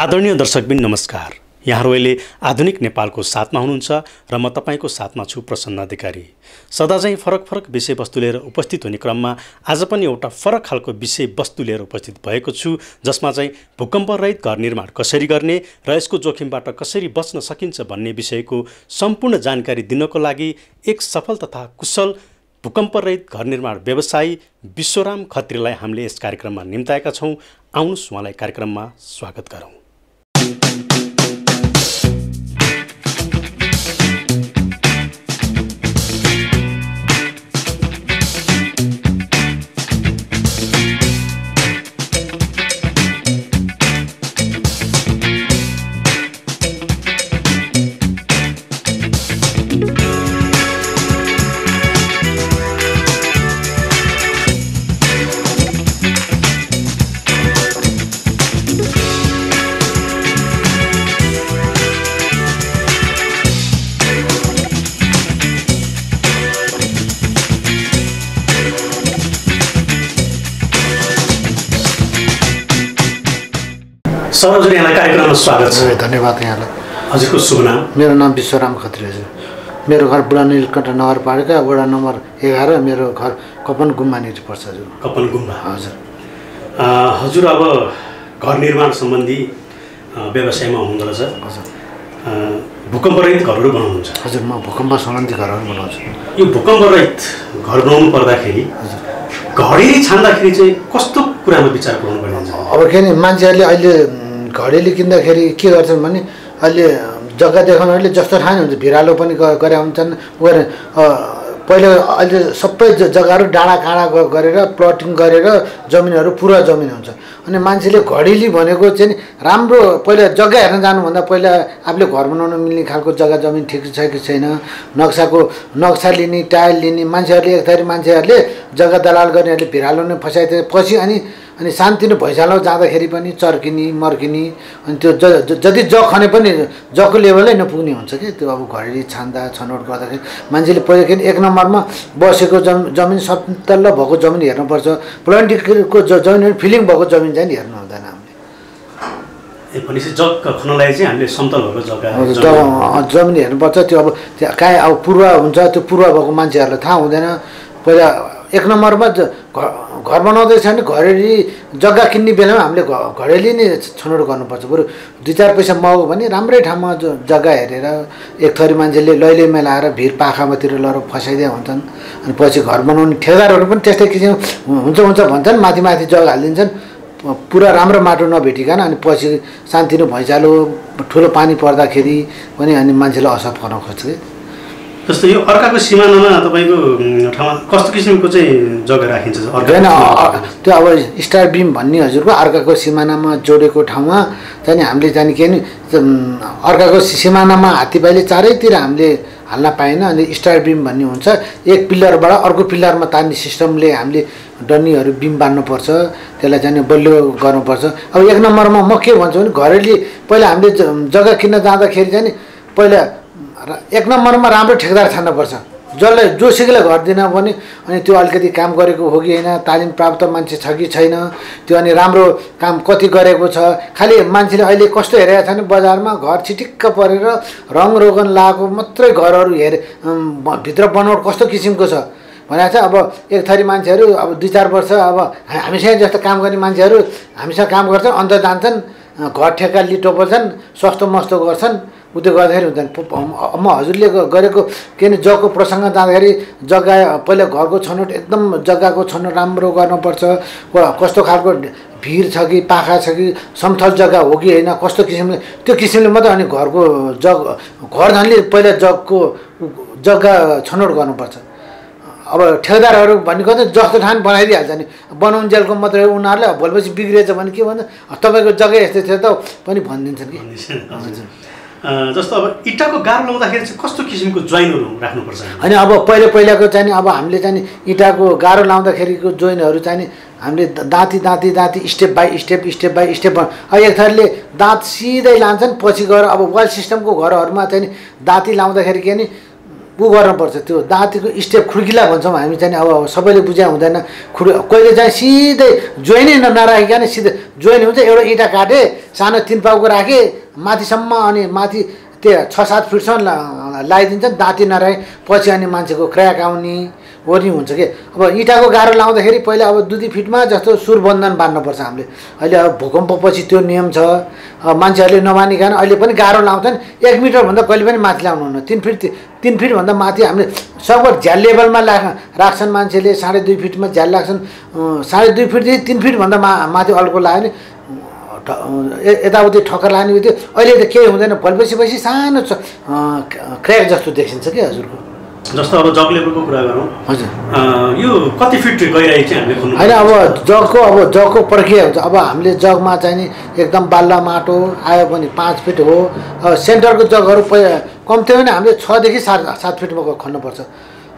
आदरणीय दर्शकबिन नमस्कार। यहाँहरूले आधुनिक नेपालको साथमा हुनुहुन्छ र म तपाईको साथमा छु प्रसन्न अधिकारी। सदा चाहिँ फरक फरक विषयवस्तु लिएर उपस्थित हुने क्रममा आज पनि एउटा फरक खालको विषयवस्तु लिएर उपस्थित भएको छु, जसमा चाहिँ भूकम्प रहित घर निर्माण कसरी गर्ने र यसको जोखिमबाट कसरी बच्न सकिन्छ भन्ने विषयको सम्पूर्ण जानकारी दिनको लागि एक सफल तथा कुशल भूकम्प रहित घर निर्माण व्यवसायी विश्वराम खत्रीलाई हामीले यस कार्यक्रममा निम्ताएका छौं। आउनुहोस् उहाँलाई कार्यक्रममा स्वागत गरौँ। सर, हजुर यहाँलाई कार्यक्रममा स्वागत छ। धन्यवाद यहाँलाई। हजुरको शुभ नाम? मेरो नाम विश्वराम खत्री हजुर। मेरो घर बुढा नीलकण्ठ नगरपालिका वडा नम्बर 11। मेरो घर कपन गुम्बानिर पर्छ हजुर। कपन गुम्बा हजुर। हजुर अब घर निर्माण सम्बन्धी व्यवसायमा हुनुहुँदो रहेछ। हजुर। भूकम्प रहित घरहरू बनाउनुहुन्छ? हजुर, म भूकम्प सम्बन्धी घरहरू बनाउँछु। यो भूकम्प रहित घर बनाउनु पर्दाखेरि घडेरी छान्दाखेरि चाहिँ कस्तो कुरामा विचार गर्नुपर्ने हुन्छ? अब के नि, मान्छेहरूले अहिले घडेरी किन्दाखेरि के गर्छन् भने अहिले जग्गा देखाउनेहरूले जस्तो ठाउँ हुन्छ भिरालो पनि गरे हुन्छन्। पहिले अहिले सबै जग्गाहरू डाँडा काँडा गरेर प्लटिङ गरेर जमिनहरू पुरा जमिन हुन्छ। अनि मान्छेले घडेरी भनेको चाहिँ राम्रो, पहिला जग्गा हेर्न जानुभन्दा पहिला आफूले घर बनाउन मिल्ने खालको जग्गा जमिन ठिक छ कि छैन, नक्सा लिने, टायल लिने। मान्छेहरूले एक थरी मान्छेहरूले जग्गा दलाल गर्नेहरूले भिरालो नै फसाइदिए पछि अनि शान्तिनु भैँसालो जाँदाखेरि पनि चर्किने मर्किने। अनि त्यो जति जग खने पनि जगको लेभलै नपुग्ने हुन्छ कि त्यो। अब घडेरी छान्दा छनौट गर्दाखेरि मान्छेले पहिला किन एक नम्बरमा बसेको जमिन समतल भएको जमिन हेर्नुपर्छ। प्लान्टिङको जमिन फिलिङ भएको जमिन चाहिँ हेर्नु हुँदैन हामीले। भनेपछि जग खन्नलाई चाहिँ हामीले समतल भएको जमिन हेर्नुपर्छ। त्यो अब त्यहाँ कहीँ अब पूर्व हुन्छ, त्यो पूर्व भएको मान्छेहरूलाई थाहा हुँदैन। पहिला एक नम्बरमा घर बनाउँदैछ भने घडेरी जग्गा किन्ने बेलामा हामीले घडेरी नै छनौट गर्नुपर्छ। बरु 2-4 पैसा महँगो भने राम्रै ठाउँमा जग्गा हेरेर एक थरी मान्छेले लैलैमा लाएर भिर पाखामातिर लगेर फसाइदिया हुन्छन्। अनि पछि घर बनाउने ठेकेदारहरू पनि त्यस्तै किसिम हुन्छ भन्छन्, माथि माथि जग्गा हालिदिन्छन् पुरा राम्रो माटो नभेटिकन। अनि पछि सानोतिनो भैँचालो ठुलो पानी पर्दाखेरि पनि अनि मान्छेले असर गर्न खोज्छ कि। जस्तो यो अर्काको सिमानामा तपाईँको ठाउँमा कस्तो किसिमको चाहिँ जग्गा राखिन्छ? होइन, त्यो अब स्टार बिम भन्ने हजुरको अर्काको सिमानामा जोडेको ठाउँमा चाहिँ हामीले चाहिँ के नि अर्काको सिमानामा हात्तीपाइले चारैतिर हामीले हाल्न पाएन। अनि स्टार बिम भन्ने हुन्छ, एक पिल्लरबाट अर्को पिल्लरमा तान्ने सिस्टमले हामीले डन्नीहरू बिम बान्नुपर्छ, त्यसलाई चाहिँ बलियो गर्नुपर्छ। अब एक नम्बरमा म के भन्छु भने घरेली पहिला हामीले जग्गा किन्न जाँदाखेरि चाहिँ पहिला एक नम्बरमा राम्रो ठेकेदार छान्नुपर्छ, जसलाई जोसुकैलाई घर दिन भने अनि त्यो अलिकति काम गरेको हो कि होइन, तालिम प्राप्त मान्छे छ कि छैन, त्यो अनि राम्रो काम कति गरेको छ। खालि मान्छेले अहिले कस्तो हेरेको छ भने बजारमा घर छिटिक्क परेर रङरोगन लगाएको मात्रै घरहरू भित्र बनावट कस्तो किसिमको छ भनेको छ। अब एक थरी मान्छेहरू अब 2-4 वर्ष अब हामीसँग जस्तो काम गर्ने मान्छेहरू हामीसँग काम गर्छन्, अन्त जान्छन् घर ठेक्का लिटो पर्छन्, सस्तो मस्तो गर्छन्, त्यो गर्दाखेरि हुँदैन। म हजुरले गरेको के नि जग्गाको प्रसङ्ग जाँदाखेरि जग्गा पहिला घरको छनौट एकदम जग्गाको छनौट राम्रो गर्नुपर्छ। कस्तो खालको भिर छ कि पाखा छ कि समथल जग्गा हो कि होइन, कस्तो किसिमले त्यो किसिमले मात्रै अनि घरको घर झन्ले पहिला जग्गा छनौट गर्नुपर्छ। अब ठेकेदारहरू भनेको चाहिँ जस्तो ठाउँ बनाइदिइहाल्छ नि, बनाउन्जेलको मात्रै उनीहरूले भोलिपछि बिग्रिएछ भने के भन्छ तपाईँको जग्गा यस्तै थियो त पनि भनिदिन्छन् कि। जस्तो अब इँटाको गाह्रो लाउँदाखेरि चाहिँ कस्तो किसिमको जोइनहरू राख्नुपर्छ? अनि अब पहिलाको चाहिँ अब हामीले चाहिँ इँटाको गाह्रो लाउँदाखेरिको जोइनहरू चाहिँ हामीले दाँती स्टेप बाई स्टेप अब एक थरीले दाँत सिधै लान्छन्, पछि गएर अब वाल सिस्टमको घरहरूमा चाहिँ दाँती लाउँदाखेरि के नि उ गर्नुपर्छ त्यो दाँतीको स्टेप खुड्किला भन्छौँ हामी चाहिँ अब सबैले बुझ्या हुँदैन कहिले चाहिँ सिधै जोइनै नराखिकन सिधै जोइन हुन्छ एउटा इँटा काटे सानो 3 पाउको राखे माथिसम्म अनि माथि त्यो 6-7 फिटसम्म लगाइदिन्छ दाँती नराखे पछि अनि मान्छेको क्र्याक आउने ओर्नी हुन्छ कि अब इँटाको गाह्रो लाउँदाखेरि पहिला अब 2-2 फिटमा जस्तो सुरबन्धन बाँध्नुपर्छ हामीले अहिले अब भूकम्पपछि त्यो नियम छ मान्छेहरूले नमानिकन अहिले पनि गाह्रो लाउँछन् 1 मिटरभन्दा कहिले पनि माथि लाउनु हुन्न 3 फिटभन्दा माथि हामीले सबभन्दा झ्याल लेभलमा राख्छन् मान्छेले 2.5 फिटमा झ्याल राख्छन् 2.5 फिटदेखि 3 फिटभन्दा माथि अल्को लाग्यो भने यताउति ठक्कर लाग्ने बित्तिकै अहिले त केही हुँदैन भएपछि सानो क्र्याक जस्तो देखिन्छ कि हजुरको जस्तो अब जग लेभलको कुरा गरौँ हजुर यो कति फिट गइरहेको चाहिँ हामीले खोल्नु होइन अब जगको प्रक्रिया हुन्छ अब हामीले जगमा चाहिँ नि एकदम बाल्ला माटो आयो भने 5 फिट हो सेन्टरको जगहरू कम्ती भने हामीले 6 देखि 7 फिटमा खन्नुपर्छ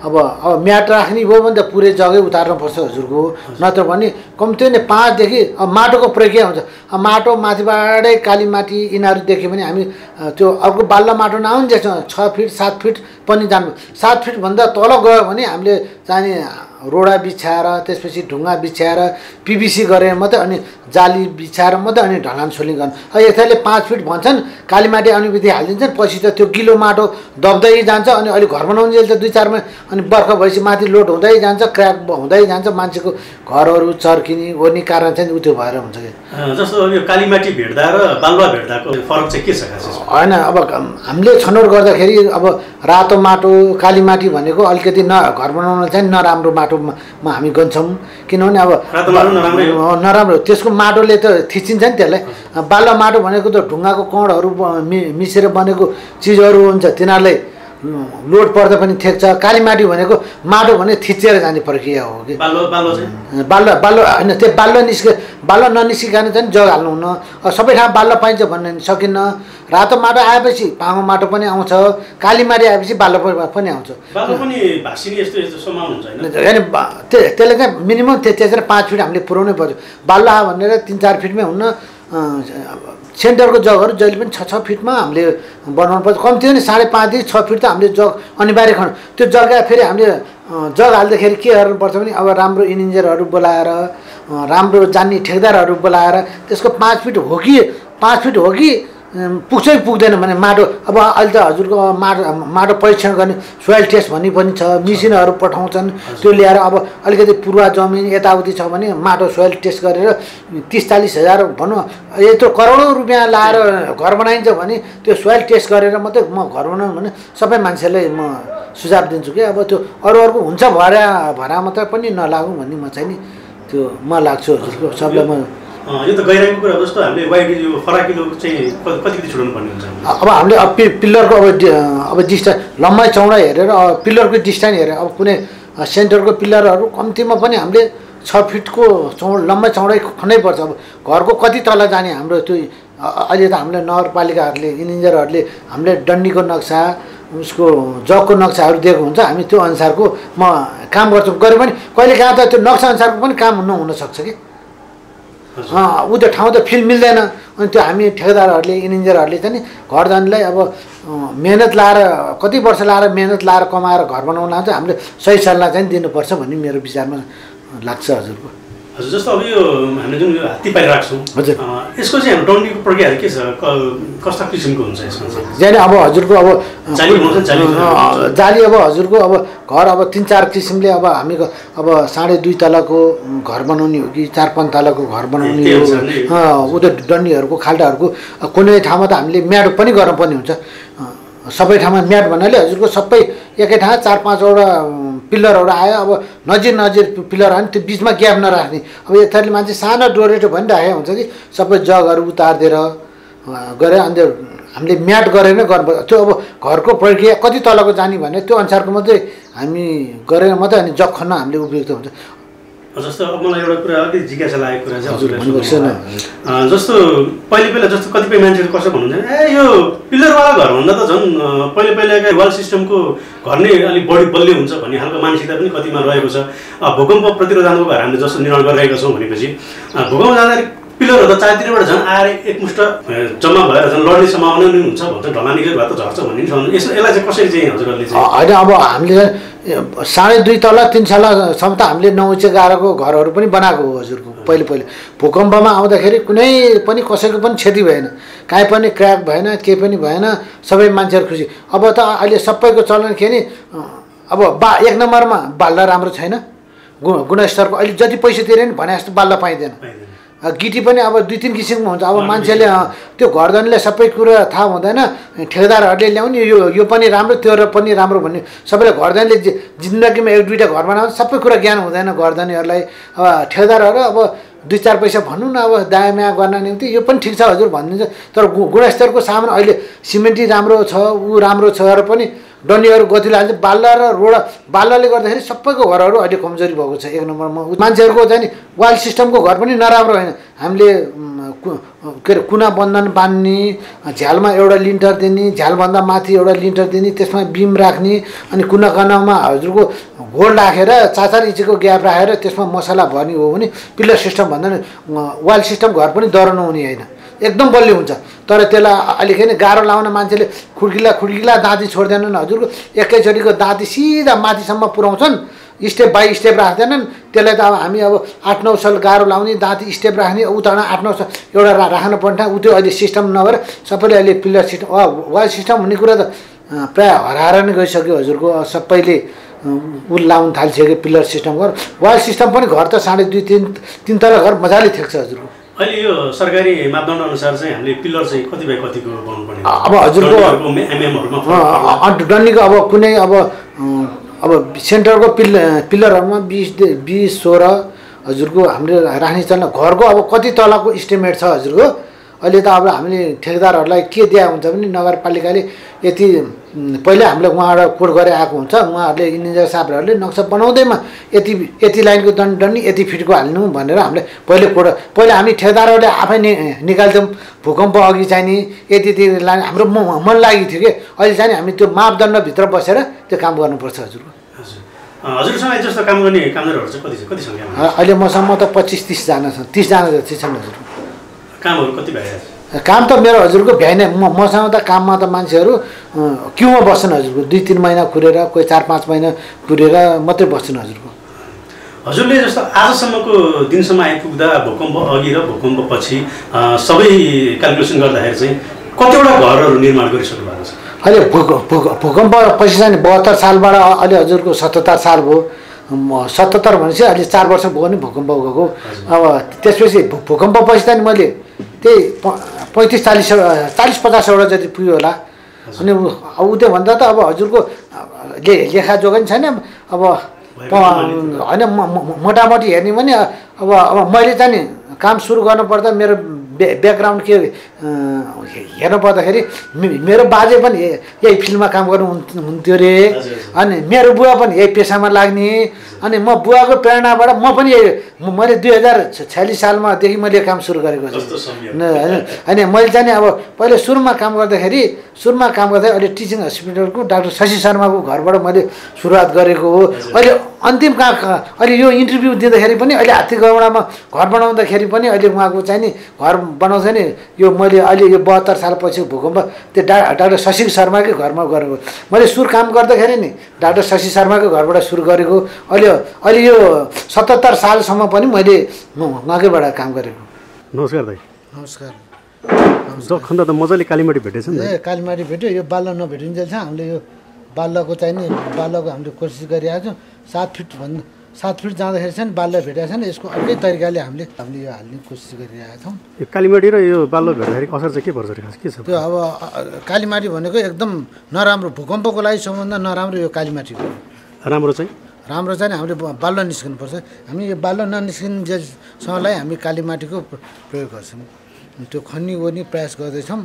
अब म्याट राख्ने भयो भने त पुरै जगै उतार्नुपर्छ हजुरको नत्र भने कम्ती भने 5 देखि माटोको प्रक्रिया हुन्छ माटो माथिबाटै काली माटी यिनीहरू देख्यो भने हामी त्यो अर्को बाल्ला माटो नआउने जस्तो 6 फिट 7 फिट पनि जानु 7 फिटभन्दा तल गयो भने हामीले चाहिँ रोडा बिछाएर त्यसपछि ढुङ्गा बिछाएर पिभिसी गरेर मात्रै अनि जाली बिछाएर मात्रै अनि ढलान सोलिङ गर्नु यताले 5 फिट भन्छन् काली माटी आउने बित्तिकै हालिदिन्छन् पछि त त्यो गिलो माटो दब्दै जान्छ अनि अहिले घर बनाउनुजेल त 2-4 महिना अनि बर्खा भएपछि माथि लोड हुँदै जान्छ क्र्याक हुँदै जान्छ मान्छेको घरहरू चर्किने ओर्ने कारण चाहिँ उत्यो भएर हुन्छ कि जस्तो यो काली माटी भेट्दा र बालुवा भेट्दाको फरक चाहिँ के छ खास होइन अब हामीले छनौट गर्दाखेरि अब रातो माटो काली माटी भनेको अलिकति घर बनाउन चाहिँ नराम्रो माटोमा हामी गन्छौँ किनभने अब नराम्रो त्यसको माटोले त थिचिन्छ नि त्यसलाई बालुवा माटो भनेको त ढुङ्गाको कणहरू मिसेर बनेको चिजहरू हुन्छ तिनीहरूलाई लोड पर्दा पनि थेक्छ काली माटी भनेको माटो भने थिचेर जाने प्रक्रिया हो कि बाल्लो होइन त्यो बाल्लो ननिस्किकन चाहिँ जग हाल्नुहुन्न सबै ठाउँ बाल्लो पाइन्छ भन्ने सकिन्न रातो माटो आएपछि पाँगो माटो पनि आउँछ काली माटी आएपछि बाल्लो पनि आउँछ होइन त्यसले चाहिँ मिनिमम त्यसरी 5 फिट हामीले पुर्याउनै पर्छ बाल्लो आयो भनेर 3-4 फिटमै हुन्न सेन्टरको जगहरू जहिले पनि 6-6 फिटमा हामीले बनाउनु पर्छ कम्ती पनि 5.5 देखि 6 फिट त हामीले जग अनिवार्य खन्नु त्यो जग्गा फेरि हामीले जग हाल्दाखेरि के गर्नुपर्छ भने अब राम्रो इन्जिनियरहरू बोलाएर राम्रो जान्ने ठेकदारहरू बोलाएर त्यसको 5 फिट हो कि पुग्छ कि पुग्दैन भने माटो अब अहिले त हजुरको माटो परीक्षण गर्ने सोइल टेस्ट भन्ने पनि छ मिसिनहरू पठाउँछन् त्यो ल्याएर अब अलिकति पूर्वा जमिन यताउति छ भने माटो सोइल टेस्ट गरेर 30-40 हजार भनौँ यत्रो करोडौँ रुपियाँ लाएर घर बनाइन्छ भने त्यो सोइल टेस्ट गरेर मात्रै म घर बनाउनु भने सबै मान्छेलाई म सुझाव दिन्छु कि अब त्यो अरू हुन्छ भरा मात्रै पनि नलागौँ भन्ने म चाहिँ नि त्यो म लाग्छु हजुरको सबलाई म यो त गइरहेको कुरा जस्तो हामीले वाइड यो फराकिलो चाहिँ कति छुटाउनु पर्ने हुन्छ अब हामीले पिल्लरको अब डिस्टेन्स लम्बाइ चौडाइ हेरेर पिल्लरको डिस्टेन्स हेरेर अब कुनै सेन्टरको पिल्लरहरू कम्तीमा पनि हामीले 6 फिटको लम्बाइ चौडाइ खन्नै पर्छ अब घरको कति तल जाने हाम्रो त्यो अहिले त हामीले नगरपालिकाहरूले इन्जिनियरहरूले हामीले डन्डीको नक्सा उसको जगको नक्साहरू दिएको हुन्छ हामी त्यो अनुसारको म काम गर्छौँ गरे पनि कहिले कहाँ त त्यो नक्सा अनुसारको पनि काम हुनसक्छ कि ऊ त्यो ठाउँ त फिल मिल्दैन अनि त्यो हामी ठेकेदारहरूले इन्जिनियरहरूले चाहिँ नि घर जानेलाई अब मेहनत लाएर कति वर्ष लाएर मेहनत लाएर कमाएर घर बनाउन लान्छ हामीले सही सल्लाह चाहिँ दिनुपर्छ भन्ने मेरो विचारमा लाग्छ हजुरको हजुर जस्तो अब यो हामीले जुन हात्ती पाली राख्छौँ हजुर यसको चाहिँ हाम्रो डन्डीको प्रक्रिया के छ कस्ता किसिमको हुन्छ यसमा जाने अब हजुरको अब जाली अब हजुरको अब घर अब 3-4 किसिमले अब हामी अब 2.5 तलाको घर बनाउने हो कि 4-5 तलाको घर बनाउने हो उ त्यो डन्डीहरूको खाल्टाहरूको कुनै ठाउँमा त हामीले म्याट पनि गर्नुपर्ने हुन्छ सबै ठाउँमा म्याट भन्नाले हजुरको सबै एकै ठाउँ 4-5वटा पिल्लरहरू आयो अब नजिर पिल्लर आयो त्यो बिचमा ग्याप नराख्ने अब यताले मान्छे सानो डोरेटो भनिराखेको हुन्छ कि सबै जगहरू उतारिदिएर गरेर अन्त हामीले म्याट गरेर नै गर्नुपर्छ त्यो अब घरको प्रक्रिया कति तलको जाने भने त्यो अनुसारको मात्रै हामी गरेर मात्रै अनि जग खन्न हामीले उपयुक्त हुन्छ जस्तो अब मलाई एउटा कुरा अलिक जिज्ञासा लागेको कुरा चाहिँ हजुरलाई जस्तो पहिला जस्तो कतिपय मान्छेहरू कसो भन्नुहुन्छ यो पिल्लरवाला घर भन्दा त झन् पहिलाका वाल सिस्टमको घर नै अलिक बढी बलियो हुन्छ भन्ने खालको मानसिकता पनि कतिमा रहेको छ भूकम्प प्रतिरोधात्मक घर हामीले जस्तो निर्माण गरिरहेका छौँ भनेपछि भूकम्प जाँदाखेरि पिलरहरू त चारतिरबाट झन् आएर एकमुष्ट जम्मा भएर झन् लड्ने सम्भावना पनि हुन्छ भन्छ ढलानीकै भए त झर्छ भन्ने नि छ। यसलाई चाहिँ कसरी चाहिँ हजुरहरूले चाहिँ होइन अब हामीले 2.5 तला 3 तलासम्म त हामीले नौचे गारोको घरहरू पनि बनाएको हो हजुरको। पहिले भूकम्पमा आउँदाखेरि कुनै पनि कसैको पनि क्षति भएन, काहीँ पनि क्र्याक भएन, केही पनि भएन, सबै मान्छेहरू खुसी। अब त अहिले सबैको चलन के नि अब 1 नम्बरमा बाल्दा राम्रो छैन, गुणस्तरको अहिले जति पैसा तिरे नि भने जस्तो बाल्दा पाइँदैन। गिटी पनि अब 2-3 किसिमको हुन्छ। अब मान्छेले त्यो घरधनीले सबै कुरा थाहा हुँदैन, ठेकेदारहरूले ल्याउने यो पनि राम्रो त्यो पनि राम्रो भन्ने सबैले घरधनीले जिन्दगीमा 1-2टा घर बनाउँछ, सबै कुरा ज्ञान हुँदैन घरधनीहरूलाई। अब ठेकेदारहरू अब 2-4 पैसा भनौँ न अब दायाँ गर्न निम्ति यो पनि ठिक छ हजुर भनिदिन्छ, तर गुणस्तरको सामान अहिले सिमेन्टी राम्रो छ ऊ राम्रो छ र पनि डन्डीहरू गति लाग्छ। बाल्ला र रोडा बाल्लाले गर्दाखेरि सबैको घरहरू अहिले कमजोरी भएको छ 1 नम्बरमा। मान्छेहरूको चाहिँ नि वाल सिस्टमको घर पनि नराम्रो होइन। हामीले के अरे कुना बन्धन बान्ने, झ्यालमा एउटा लिन्टर दिने, झ्यालभन्दा माथि एउटा लिन्टर दिने, त्यसमा बिम राख्ने, अनि कुना कनामा हजुरको घोल राखेर 4-4 इन्चको ग्याप राखेर त्यसमा मसला भर्ने हो भने पिलर सिस्टम भन्दा वाल सिस्टम घर पनि डर नहुने होइन, एकदम बलियो हुन्छ। तर त्यसलाई अलिकति गाह्रो लाउन मान्छेले खुड्किला दाँती छोड्दैनन् हजुरको, एकैचोटिको दाँती सिधा माथिसम्म पुर्याउँछन्, स्टेप बाई स्टेप राख्दैनन्। त्यसलाई त अब हामी अब 8-9 साल गाह्रो लाउने, दाँती स्टेप राख्ने, उतार्न 8-9 साल एउटा राख्न पर्ने ऊ त्यो अहिले सिस्टम नभएर सबैले अहिले पिलर सिस्टम वाल सिस्टम हुने कुरा त प्रायः हराएर नै गइसक्यो हजुरको। सबैले ऊ लाउन थालिसक्यो पिलर सिस्टम घर। वाल सिस्टम पनि घर त 2.5-3 तला घर मजाले ठेक्छ हजुरको। अहिले यो सरकारी मापदण्ड अनुसार चाहिँ हामीले पिलर चाहिँ कति बाई कतिको बनाउनुपर्ने अब हजुरको डन्डीको अब कुनै अब सेन्टरको पिलरहरूमा 20-16 हजुरको हामीले राख्ने चल्न। घरको अब कति तलाको इस्टिमेट छ हजुरको अहिले त अब हामीले ठेकेदारहरूलाई के दिया हुन्छ भने नगरपालिकाले यति पहिले हामीले उहाँबाट कोड गरे आएको हुन्छ, उहाँहरूले इन्जिनियर साहबहरूले नक्सा बनाउँदैमा यति लाइनको डन्डी यति फिटको हाल्नु भनेर हामीले पहिले हामी ठेकेदारहरूले आफै निकाल्थ्यौँ। भूकम्प अघि चाहिँ नि यति लाइन हाम्रो मन लागेको थियो कि अहिले चाहिँ हामी त्यो मापदण्डभित्र बसेर त्यो काम गर्नुपर्छ हजुर। हजुरसँग जस्तो काम गर्ने कामदारहरू चाहिँ कति सङ्ख्यामा अहिले मसँग त 25-30 जना छन्, 30 जना जति छन् हजुर। कामहरू कति भइरहेको छ? काम त मेरो हजुरको भ्याइन मसँग त काममा त मान्छेहरू क्युमा बस्छन् हजुरको, 2-3 महिना कुरेर कोही 4-5 महिना कुरेर मात्रै बस्छन् हजुरको। हजुरले जस्तो आजसम्मको दिनसम्म आइपुग्दा भूकम्प अघि र भूकम्प पछि सबै क्यालकुलेसन गर्दाखेरि चाहिँ कतिवटा घरहरू निर्माण गरिसक्नु भएको छ? अहिले भूकम्प पछि चाहिँ 72 सालबाट अहिले हजुरको 77 साल भयो। 77 भनेपछि अहिले 4 वर्ष भयो नि भूकम्प गएको। अब त्यसपछि भूकम्प पछि चाहिँ मैले त्यही 35-40-50वटा जति पुग्यो होला। अनि ऊ त्यो भन्दा त अब हजुरको लेखाजोखा नि छैन। अब होइन मोटामोटी हेर्ने भने अब मैले चाहिँ नि काम सुरु गर्नुपर्दा मेरो ब्याकग्राउन्ड के हेर्नु पर्दाखेरि मेरो बाजे पनि यही फिल्डमा काम गर्नुहुन्थ्यो अरे, अनि मेरो बुवा पनि यही पेसामा लाग्ने, अनि म बुवाको प्रेरणाबाट म पनि मैले 2046 सालमादेखि मैले काम सुरु गरेको छु। होइन मैले चाहिँ अब पहिले सुरुमा काम गर्दाखेरि अहिले टिचिङ हस्पिटलको डाक्टर शशि शर्माको घरबाट मैले सुरुवात गरेको हो। अहिले अन्तिम अहिले यो इन्टरभ्यू दिँदाखेरि पनि अहिले हात्तीगौडामा घर बनाउँदाखेरि पनि अहिले उहाँको चाहिँ नि घर बनाउँछ नि यो मैले अहिले यो 72 सालपछि भूकम्प त्यो डाक्टर शशि शर्माकै घरमा गरेको। मैले सुरु काम गर्दाखेरि नि डाक्टर शशि शर्माको घरबाट सुरु गरेको। अहिले यो 77 सालसम्म पनि मैले उहाँकैबाट काम गरेको। नमस्कार दाइ। नमस्कार। खन्दा त मजाले कालीमाटी भेटेछ नि? कालीमाटी भेट्यो। यो बाल्लो नभेटिन्जेल छ हामीले यो बाल्लोको चाहिँ नि बाल्लोको हामीले कोसिस गरिरहेको छौँ। 7 फिट जाँदाखेरि चाहिँ बाल्लो भेटेको छ नि, यसको अर्कै तरिकाले हामीले यो हाल्ने कोसिस गरिरहेका छौँ। यो कालीमाटी र यो बाल्लो भेट्दाखेरि असर चाहिँ के पर्छ खास के छ? त्यो अब कालीमाटी भनेको एकदम नराम्रो, भूकम्पको लागि सबभन्दा नराम्रो यो कालीमाटी हो। राम्रो चाहिँ हामीले बाल्लो निस्किनुपर्छ। हामी यो बाल्लो ननिस्किन्जेलसम्मलाई हामी कालीमाटीको प्रयोग गर्छौँ। त्यो खन्नी ओर्ने प्रयास गर्दैछौँ।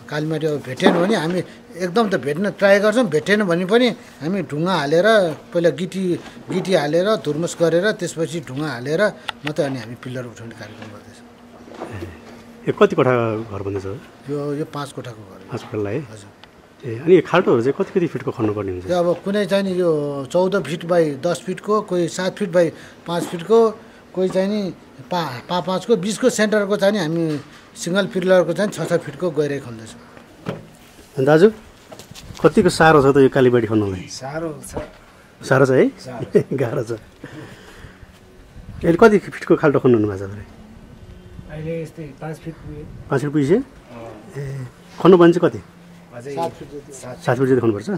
कालीमाटी अब भेटेन भने हामी एकदम त भेट्न ट्राई गर्छौँ, भेटेन भने पनि हामी ढुङ्गा हालेर पहिला गिटी हालेर धुर्मुस गरेर त्यसपछि ढुङ्गा हालेर मात्रै अनि हामी पिलर उठाउने कार्यक्रम गर्दैछौँ। यो कति कोठा घर बन्दैछ? यो 5 कोठाको घर। 5 कोठालाई हजुर। अनि खाल्टोहरू चाहिँ कति फिटको खन्नुपर्ने हुन्छ? अब कुनै चाहिँ नि यो 14 फिट बाई 10 फिटको, कोही 7 फिट बाई 5 फिटको, कोही चाहिँ नि 5 को 20 को सेन्टरको चाहिँ नि हामी सिङ्गल पिलरको चाहिँ 6 फिटको गहिराइ खन्दैछौँ। दाजु कतिको साह्रो छ त यो कालीबाडी खन्नलाई? साह्रो छ है गाह्रो छ। अहिले कति फिटको खाल्टो खन्नु भएको छ तपाईँ? अहिले यस्तै 5 फिट पुग्यो। 5 फिट पुगेछ? ए खन्नु भने चाहिँ कति? 7 फिट जति। 7 फिट जति खन्नुपर्छ?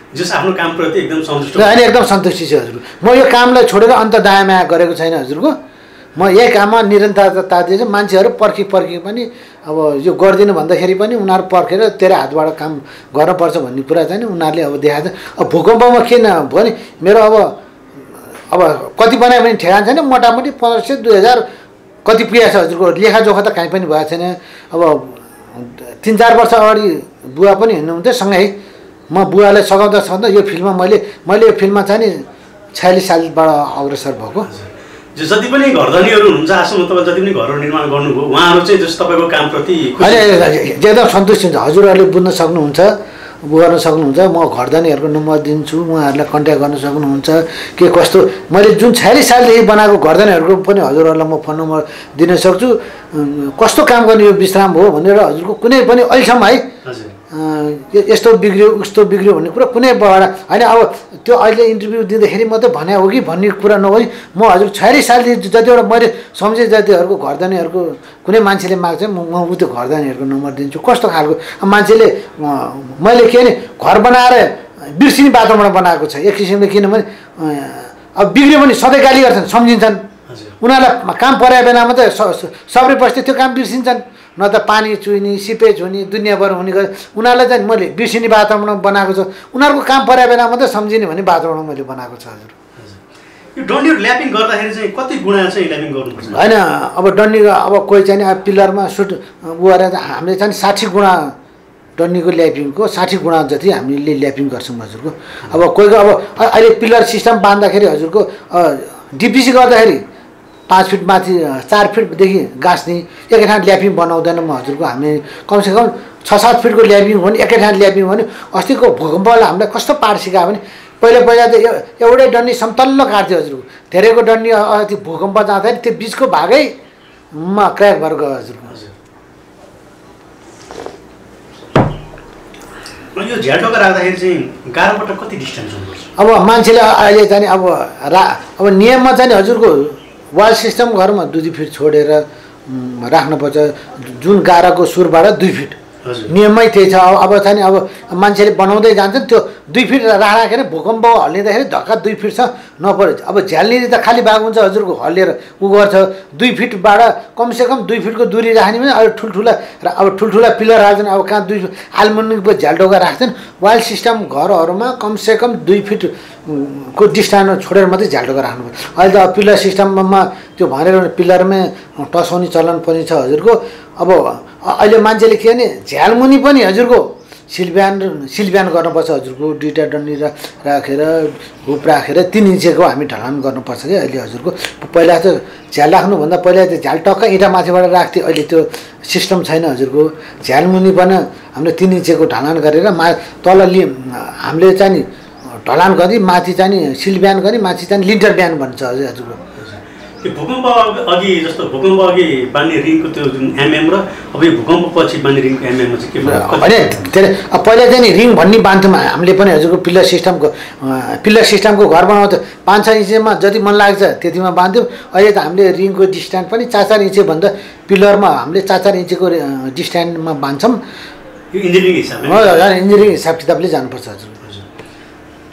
जस आफ्नो कामप्रति एकदम सन्तुष्ट? अहिले एकदम सन्तुष्टि छ हजुरको। म यो कामलाई छोडेर अन्त दायाँ माया गरेको छैन हजुरको। म यही काममा निरन्तरता दिएछु। मान्छेहरू पर्खी पनि अब यो गर्दिनँ भन्दाखेरि पनि उनीहरू पर्खेर तेरो हातबाट काम गर्नुपर्छ भन्ने कुरा चाहिँ उनीहरूले अब देखाएको छ। अब भूकम्पमा किन भने मेरो अब कति बनायो भने ठेगान छैन, मोटामोटी 1500 2000 कति पुगेको छ हजुरको। लेखाजोखा त कहीँ पनि भएको छैन। अब 3-4 वर्ष अगाडि बुवा पनि हिँड्नुहुन्थ्यो सँगै। म बुवालाई सघाउँदा यो फिल्डमा मैले यो फिल्डमा चाहिँ नि 46 सालबाट अग्रसर भएको। जति पनि घरधनीहरू हुनुहुन्छ आजसम्म तपाईँ जति पनि घरहरू निर्माण गर्नुभयो उहाँहरू चाहिँ जस्तो तपाईँको कामप्रति एकदम सन्तुष्टि हुन्छ। हजुरहरूले बुझ्न सक्नुहुन्छ, गर्न सक्नुहुन्छ। म घरधनीहरूको नम्बर दिन्छु, उहाँहरूलाई कन्ट्याक्ट गर्न सक्नुहुन्छ। के कस्तो मैले जुन 46 सालदेखि बनाएको घरधनीहरूको पनि हजुरहरूलाई म फोन नम्बर दिन सक्छु। कस्तो काम गर्ने यो विश्राम हो भनेर हजुरको कुनै पनि अहिलेसम्म है यस्तो बिग्रियो उस्तो बिग्रियो भन्ने कुरा कुनै बाट होइन। अब त्यो अहिले इन्टरभ्यू दिँदाखेरि मात्रै भने हो कि भन्ने कुरा नभई म हजुर 46 सालदेखि जतिवटा मैले सम्झे जातिहरूको घरधनीहरूको कुनै मान्छेले माग्छ म त्यो घरधनीहरूको नम्बर दिन्छु। कस्तो खालको मान्छेले मैले के नि घर बनाएर बिर्सिने वातावरण बनाएको छ एक किसिमले। किनभने अब बिग्रियो भने सधैँ गाली गर्छन्, सम्झिन्छन्। उनीहरूलाई काम परायो बेला मात्रै सबै बस्ती त्यो काम बिर्सिन्छन्। न त पानी चुइने, सिपेज हुने, दुनियाँभर हुने गरे उनीहरूलाई चाहिँ मैले बिर्सिने वातावरण बनाएको छ। उनीहरूको काम परायो बेला मात्रै सम्झिने भन्ने वातावरण मैले बनाएको छ हजुर। यो डन्डीहरू ल्यापिङ गर्दाखेरि चाहिँ कति गुणा चाहिँ ल्यापिङ गर्नुपर्छ? होइन अब डन्डी अब कोही चाहिँ अब पिलरमा सुट गएर हामीले चाहिँ 60 गुणा डन्डीको ल्यापिङको 60 गुणा जति हामीले ल्यापिङ गर्छौँ हजुरको। अब कोहीको अब अहिले पिलर सिस्टम बाँध्दाखेरि हजुरको डिपिसी गर्दाखेरि 5 फिट माथि 4 फिटदेखि गाँच्ने एकै ठाउँ ल्यापिङ बनाउँदैनौँ हजुरको। हामी कमसेकम 6-7 फिटको ल्यापिङ हो भने एकै ठाउँ ल्यापिङ हो भने अस्तिको भूकम्पले हामीलाई कस्तो पाठ सिकायो भने पहिला त एउटै डन्डी समतल्लो काट्थ्यो हजुरको। धेरैको डन्डी त्यो भूकम्प जाँदाखेरि त्यो बिचको भागैमा क्र्याक भएर गयो हजुरको। यो झ्यालटोका राख्दाखेरि चाहिँ गाह्रोबाट कति डिस्टेन्स हुनुपर्छ? अब मान्छेले अहिले चाहिँ अब नियममा चाहिँ हजुरको वाल सिस्टम घरमा 2 फिट छोडेर राख्नुपर्छ। जुन गाराको सुरबाट 2 फिट नियममै त्यही छ। अब चाहिँ अब मान्छेले बनाउँदै जान्छन् त्यो 2 फिट राखेर भूकम्प हल्लिँदाखेरि धक्का 2 फिटसम्म नपऱ्यो। अब झ्याल्नेले त खाली भाग हुन्छ हजुरको, हल्लिएर उ गर्छ। 2 फिटबाट कमसेकम 2 फिटको दूरी राख्ने भने अब ठुल्ठुला पिलर राख्छन्। अब कहाँ 2 फिट एल्युमिनियमको झ्यालडोका राख्छन्। वाल सिस्टम घरहरूमा कमसेकम 2 फिट को डिस्टेन्स छोडेर मात्रै झ्यालडोका राख्नुपर्छ। अहिले त पिलर सिस्टममा त्यो भनेर पिलरमै टसाउने चलन पनि छ हजुरको। अब अहिले मान्छेले के भने झ्यालमुनि पनि हजुरको सिलबिहान गर्नुपर्छ हजुरको। 2टा डन्डी राखेर हुप राखेर 3 इन्चको हामी ढलान गर्नुपर्छ कि अहिले हजुरको। पहिला त झ्याल राख्नुभन्दा पहिला त झ्याल टक्क इँटा माथिबाट राख्थ्यो, अहिले त्यो सिस्टम छैन हजुरको। झ्यालमुनि पनि हामीले 3 इन्चको ढलान गरेर तल हामीले चाहिँ नि ढलान गरी माथि चाहिँ नि सिलबिहान गरी माथि चाहिँ लिन्टर बिहान भन्छ हजुरको। त्यो भूकम्प अघि जस्तो भूकम्प अघि बान्ने रिङको त्यो जुन एमएम र अब यो भूकम्प पछि बान्ने रिङको एमएममा चाहिँ के होइन पहिला चाहिँ नि रिङ भन्ने बान्थ्यौँ हामीले पनि हजुरको। पिलर सिस्टमको घर बनाउँथ्यो 5-6 इन्चमा जति मन लाग्छ त्यतिमा बान्थ्यौँ। अहिले त हामीले रिङको डिस्टेन्स पनि 4-4 इन्च भन्दा पिलरमा हामीले 4-4 इन्चको डिस्टेन्समा बान्छौँ। यो इन्जिनियरिङ हिसाबले इन्जिनियरिङ हिसाब किताबले जानुपर्छ हजुर।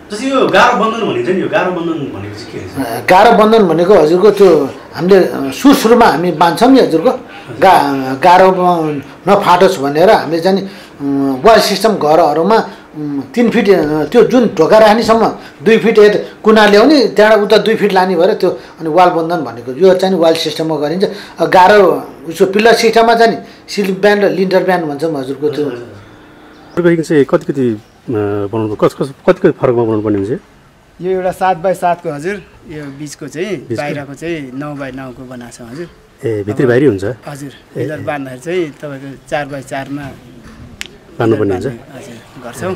जस्तै यो गाह्रो बन्धन भनिन्छ नि, यो गाह्रो बन्धन भनेको चाहिँ के रहेछ? गाह्रो बन्धन भनेको हजुरको त्यो हामीले सुरुमा हामी बान्छौँ नि हजुरको। गाह्रो नफाटोस् भनेर हामीले चाहिँ वाल सिस्टम घरहरूमा 3 फिट त्यो जुन ढोका राख्नेसम्म 2 फिट कुना ल्याउने, त्यहाँबाट उता 2 फिट लाने भएर त्यो अनि वाल बन्धन भनेको यो चाहिँ वाल सिस्टममा गरिन्छ। गाह्रो उसको पिलर सिस्टममा चाहिँ सिल ब्यान्ड र लिन्टर ब्यान्ड भन्छौँ हजुरको। त्यो चाहिँ कति बनाउनु कति फरकमा बनाउनु पर्ने हुन्छ? यो एउटा 7 बाई 7 को हजुर, यो बिचको चाहिँ बाहिरको चाहिँ 9 बाई 9 को बनाएको छ हजुर। ए भित्री बाहिरी हुन्छ हजुर, पिलर बान्दाखेरि चाहिँ तपाईँको 4 बाई 4 मा बान्नुपर्ने हुन्छ हजुर गर्छौँ।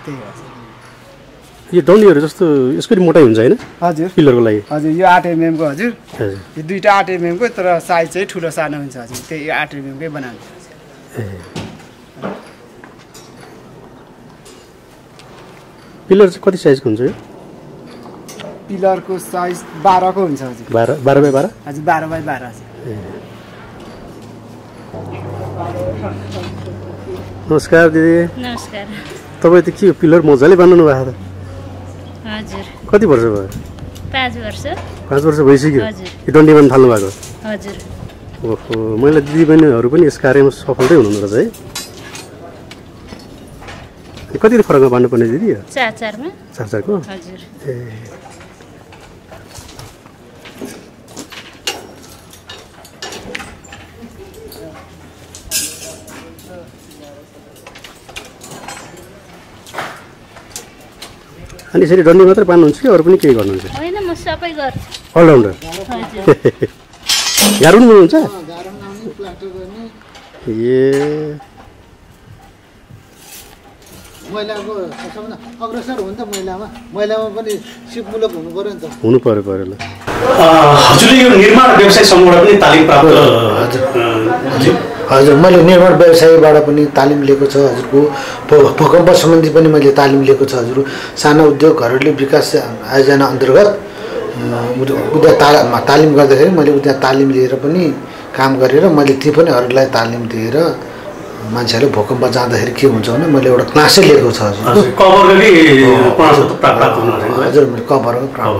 त्यही हो हजुर। यो डन्डीहरू जस्तो यसको मोटाइ हुन्छ होइन हजुर पिलरको लागि? हजुर, यो 8 mm को हजुर, हजुर यो दुईटा 8 mm को, तर साइज चाहिँ ठुलो सानो हुन्छ हजुर। त्यही 8 mm कै बनाउँछ हजुर। पिलर चाहिँ कति साइजको हुन्छ यो? पिलरको साइज 12 को हुन्छ हजुर। 12 बाई 12 हजुर, 12 बाई 12 हजुर। नमस्कार दिदी। नमस्कार। तपाईँ त के पिलर मजाले बनाउनु भएको त? हजुर। कति वर्ष भयो? 5 वर्ष। 5 वर्ष भइसक्यो हजुर। यो डन्डी बान्नु थाल्नु भएको? हजुर। ओहो, मैले दिदीबहिनीहरू पनि यस कार्यमा सफलतै हुनुहुँदो रहेछ है। कति फरकमा बान्नुपर्ने दिदी? 4 मा। 4 को? हजुर। ए अनि यसरी डन्डी मात्रै पाल्नुहुन्छ कि अरू पनि केही गर्नुहुन्छ? होइन, म सबै गर्छु। अलराउन्डर। हजुर। झाडु पनि बुन्नुहुन्छ? झाडु लाउने, प्लास्टर गर्ने, ए महिलाको सबभन्दा अग्रसर हो नि त महिलामा पनि सिपमूलक हुनु पर्यो नि त। हुनु पर्यो ल। हजुरले यो निर्माण व्यवसाय समूहबाट पनि तालिम प्राप्त? हजुर, मैले निर्माण व्यवसायबाट पनि तालिम लिएको छ हजुरको। भूकम्प सम्बन्धी पनि मैले तालिम लिएको छ हजुर। साना उद्योगहरूले विकास आयोजना अन्तर्गत तालिम गर्दाखेरि मैले उद्योग तालिम लिएर पनि काम गरेर मैले ती पनि अरूलाई तालिम दिएर मान्छेहरूले भूकम्प जाँदाखेरि के हुन्छ भने मैले एउटा क्लासै लिएको छ हजुर। हजुर, मैले कभरको प्राप्त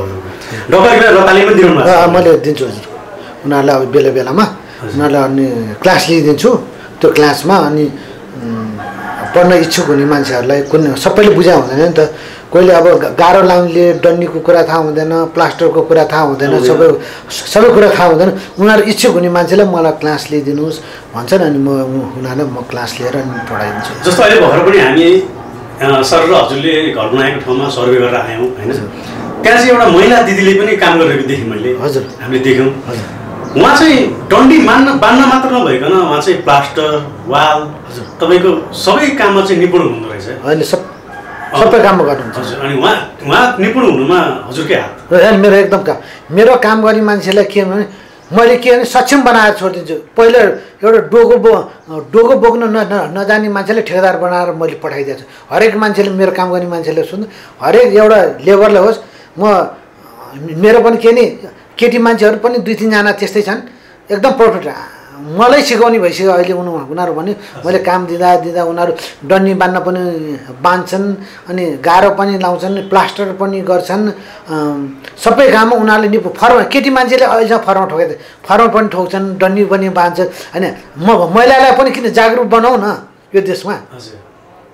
मैले दिन्छु हजुर उनीहरूलाई। अब बेला बेलामा उनीहरूलाई अनि क्लास लिइदिन्छु। त्यो क्लासमा अनि पढ्न इच्छुक हुने मान्छेहरूलाई कुनै सबैले बुझा हुँदैन नि त। कोहीले अब गाह्रो लाउनेले डन्डीको कुरा थाहा हुँदैन, प्लास्टरको कुरा थाहा हुँदैन, सबै कुरा थाहा हुँदैन। उनीहरू इच्छुक हुने मान्छेलाई मलाई क्लास लिइदिनुहोस् भन्छन्, अनि उनीहरूलाई म क्लास लिएर अनि पढाइदिन्छु। जस्तो अहिले भर्खर पनि हामी सर र हजुरले घर बनाएको ठाउँमा सर्वे गरेर आयौँ होइन, त्यहाँ चाहिँ एउटा महिला दिदीले पनि काम गरेको देखेँ मैले। हजुर, हामीले देख्यौँ। उहाँ चाहिँ डन्डी बान्न मात्र नभइकन उहाँ चाहिँ प्लास्टर, वाल, तपाईँको सबै काममा चाहिँ निपुण हुनुहुँदो रहेछ। अहिले सबै काममा गर्नुहुन्छ। हजुर, अनि उहाँ निपुण हुनुमा हजुरकै हात? मेरो एकदम काम। मेरो काम गर्ने मान्छेलाई के भने मैले के भने सक्षम बनाएर छोडिदिन्छु। पहिला एउटा डोको बोक्न नजाने मान्छेले ठेकेदार बनाएर मैले पठाइदिएको छु। हरेक मान्छेले मेरो काम गर्ने मान्छेले सुन्नु, हरेक एउटा लेबरलाई होस्, मेरो पनि के नि केटी मान्छेहरू पनि 2-3 जना त्यस्तै छन् एकदम पर्फेक्ट। मलाई सिकाउने भइसक्यो अहिले उनीहरू भने मैले काम दिँदा उनीहरू डन्डी बान्न पनि बाँध्छन्, अनि गाह्रो पनि लाउँछन्, प्लास्टर पनि गर्छन्। सबै काममा उनीहरूले फर्म केटी मान्छेले अहिलेसम्म फर्म ठोकेको फर्म पनि ठोक्छन्, डन्डी पनि बाँध्छन्। होइन, महिलालाई पनि किन जागरुक बनाऊ न यो देशमा।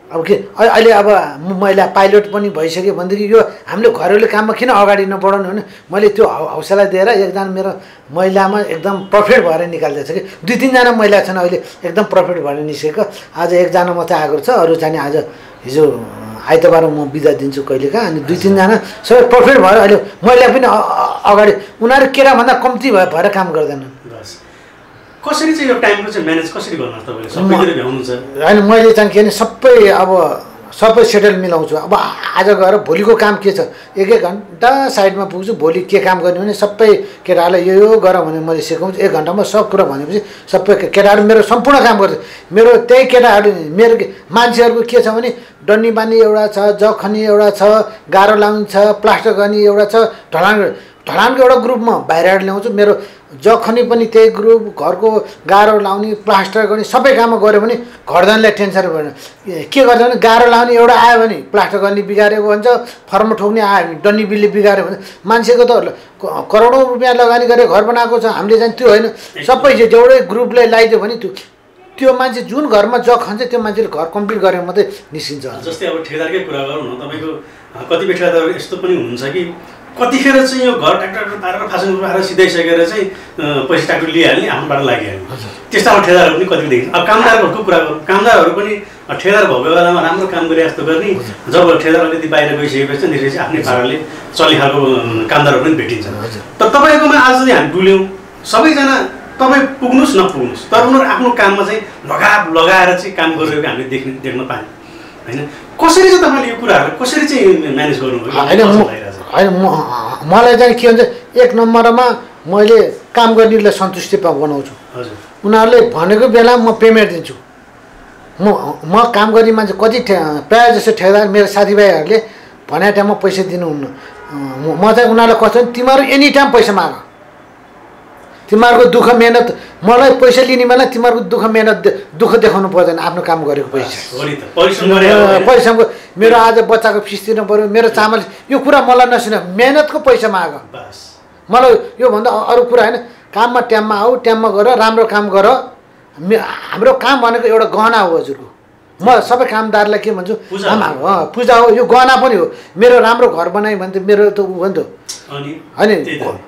अब के अहिले अब महिला पाइलट पनि भइसक्यो भनेदेखि यो हामीले घरेलु काममा किन अगाडि नबढाउनु भने मैले त्यो हौसला दिएर एकजना मेरो महिलामा एकदम पर्फेक्ट भएर निकाल्दैछ कि 2-3 जना महिला छन् अहिले एकदम पर्फेक्ट भएर निस्केको। आज एकजना मात्रै आएको छ, अरू चाहिँ आज हिजो आइतबार म बिदा दिन्छु कहिलेका, अनि 2-3 जना सबै पर्फेक्ट भएर अहिले महिला पनि अगाडि। उनीहरू केटाभन्दा कम्ती भएर काम गर्दैनन्। कसरी चाहिँ यो टाइमको चाहिँ म्यानेज कसरी गर्नुहुन्छ तपाईँले? सबैतिर भ्याउनुहुन्छ? होइन, मैले चाहिँ के भने सबै सेटल मिलाउँछु। अब आज गएर भोलिको काम के छ 1-1 घन्टा साइडमा पुग्छु। भोलि के काम गर्ने भने सबै केटाहरूलाई यो गर भने मैले सिकाउँछु। 1 घन्टामा सब कुरा भनेपछि सबै केटाहरू मेरो सम्पूर्ण काम गर्छ। मेरो त्यही केटाहरू मेरो मान्छेहरूको के छ भने डन्डी बान्ने एउटा छ, जग खन्ने एउटा छ, गाह्रो लाउने छ, प्लास्टर गर्ने एउटा छ, ढलानको एउटा ग्रुपमा बाहिरबाट ल्याउँछु। मेरो जग खन्ने पनि त्यही ग्रुप, घरको गाह्रो लाउने, प्लास्टर गर्ने सबै काममा गऱ्यो भने घरदानलाई टेन्सन भएन। के गर्छ भने गाह्रो लाउने एउटा आयो भने प्लास्टर गर्ने बिगारेको भन्छ, फर्म ठोक्ने आयो भने डन्डी बिलले बिगाऱ्यो भने मान्छेको त करोडौँ रुपियाँ लगानी गरेर घर बनाएको छ। हामीले चाहिँ त्यो होइन, सबै एउटै ग्रुपले लगाइदियो भने त्यो मान्छे जुन घरमा जग खान्छ त्यो मान्छेले घर कम्प्लिट गरेर मात्रै निस्किन्छ। जस्तै अब ठेकेदारकै कुरा गरौँ न, तपाईँको कतिपय ठेकेदारहरू यस्तो पनि हुनुहुन्छ कि कतिखेर चाहिँ यो घर ट्र्याक्टर पारेर फासुङ पारेर सिधाइसकेर चाहिँ पैसा ट्र्याक्टर लिइहाल्ने, आफ्नोबाट लागिहाल्ने, त्यस्ता अब ठेकेदारहरू पनि कतिपय देखिन्छ। अब कामदारहरूको कुरा गरौँ, कामदारहरू पनि ठेदार भएको बेलामा राम्रो काम गरे जस्तो गर्ने, जब ठेदार अलिकति बाहिर गइसकेपछि त्यसपछि आफ्नै पाराले चल्ने खालको कामदारहरू पनि भेटिन्छ। तर तपाईँकोमा आज चाहिँ हामी डुल्यौँ, सबैजना तपाईँ पुग्नुहोस् नपुग्नुहोस्, तर उनीहरू आफ्नो काममा चाहिँ लगाएर चाहिँ काम गरिरहेको हामीले देख्न पायौँ होइन। कसरी चाहिँ तपाईँले यो कुराहरू कसरी चाहिँ म्यानेज गर्नुभयो? होइन मलाई चाहिँ के भन्छ, एक नम्बरमा मैले काम गर्नेलाई सन्तुष्टि बनाउँछु। उनीहरूले भनेको बेला म पेमेन्ट दिन्छु। म काम गर्ने मान्छे कति प्रायः जस्तो ठेकेदार मेरो साथीभाइहरूले भने टाइममा पैसा दिनुहुन्न। म चाहिँ उनीहरूलाई कस्तो तिमीहरू एनी टाइम पैसा माग, तिमीहरूको दुःख मेहनत मलाई पैसा लिने बेला तिमीहरूको दुःख देखाउनु पर्दैन, आफ्नो काम गरेको पैसाको मेरो आज बच्चाको फिस तिर्नु पऱ्यो, मेरो चामल, यो कुरा मलाई नसुन, मेहनतको पैसा माग। मलाई योभन्दा अरू कुरा होइन, काममा टाइममा आऊ, टाइममा गर, राम्रो काम गर। हाम्रो काम भनेको एउटा गहना हो हजुरको। म सबै कामदारलाई के भन्छु, पूजा हो, यो गहना पनि हो। मेरो राम्रो घर बनायो भने त मेरो त ऊ हो नि त होइन,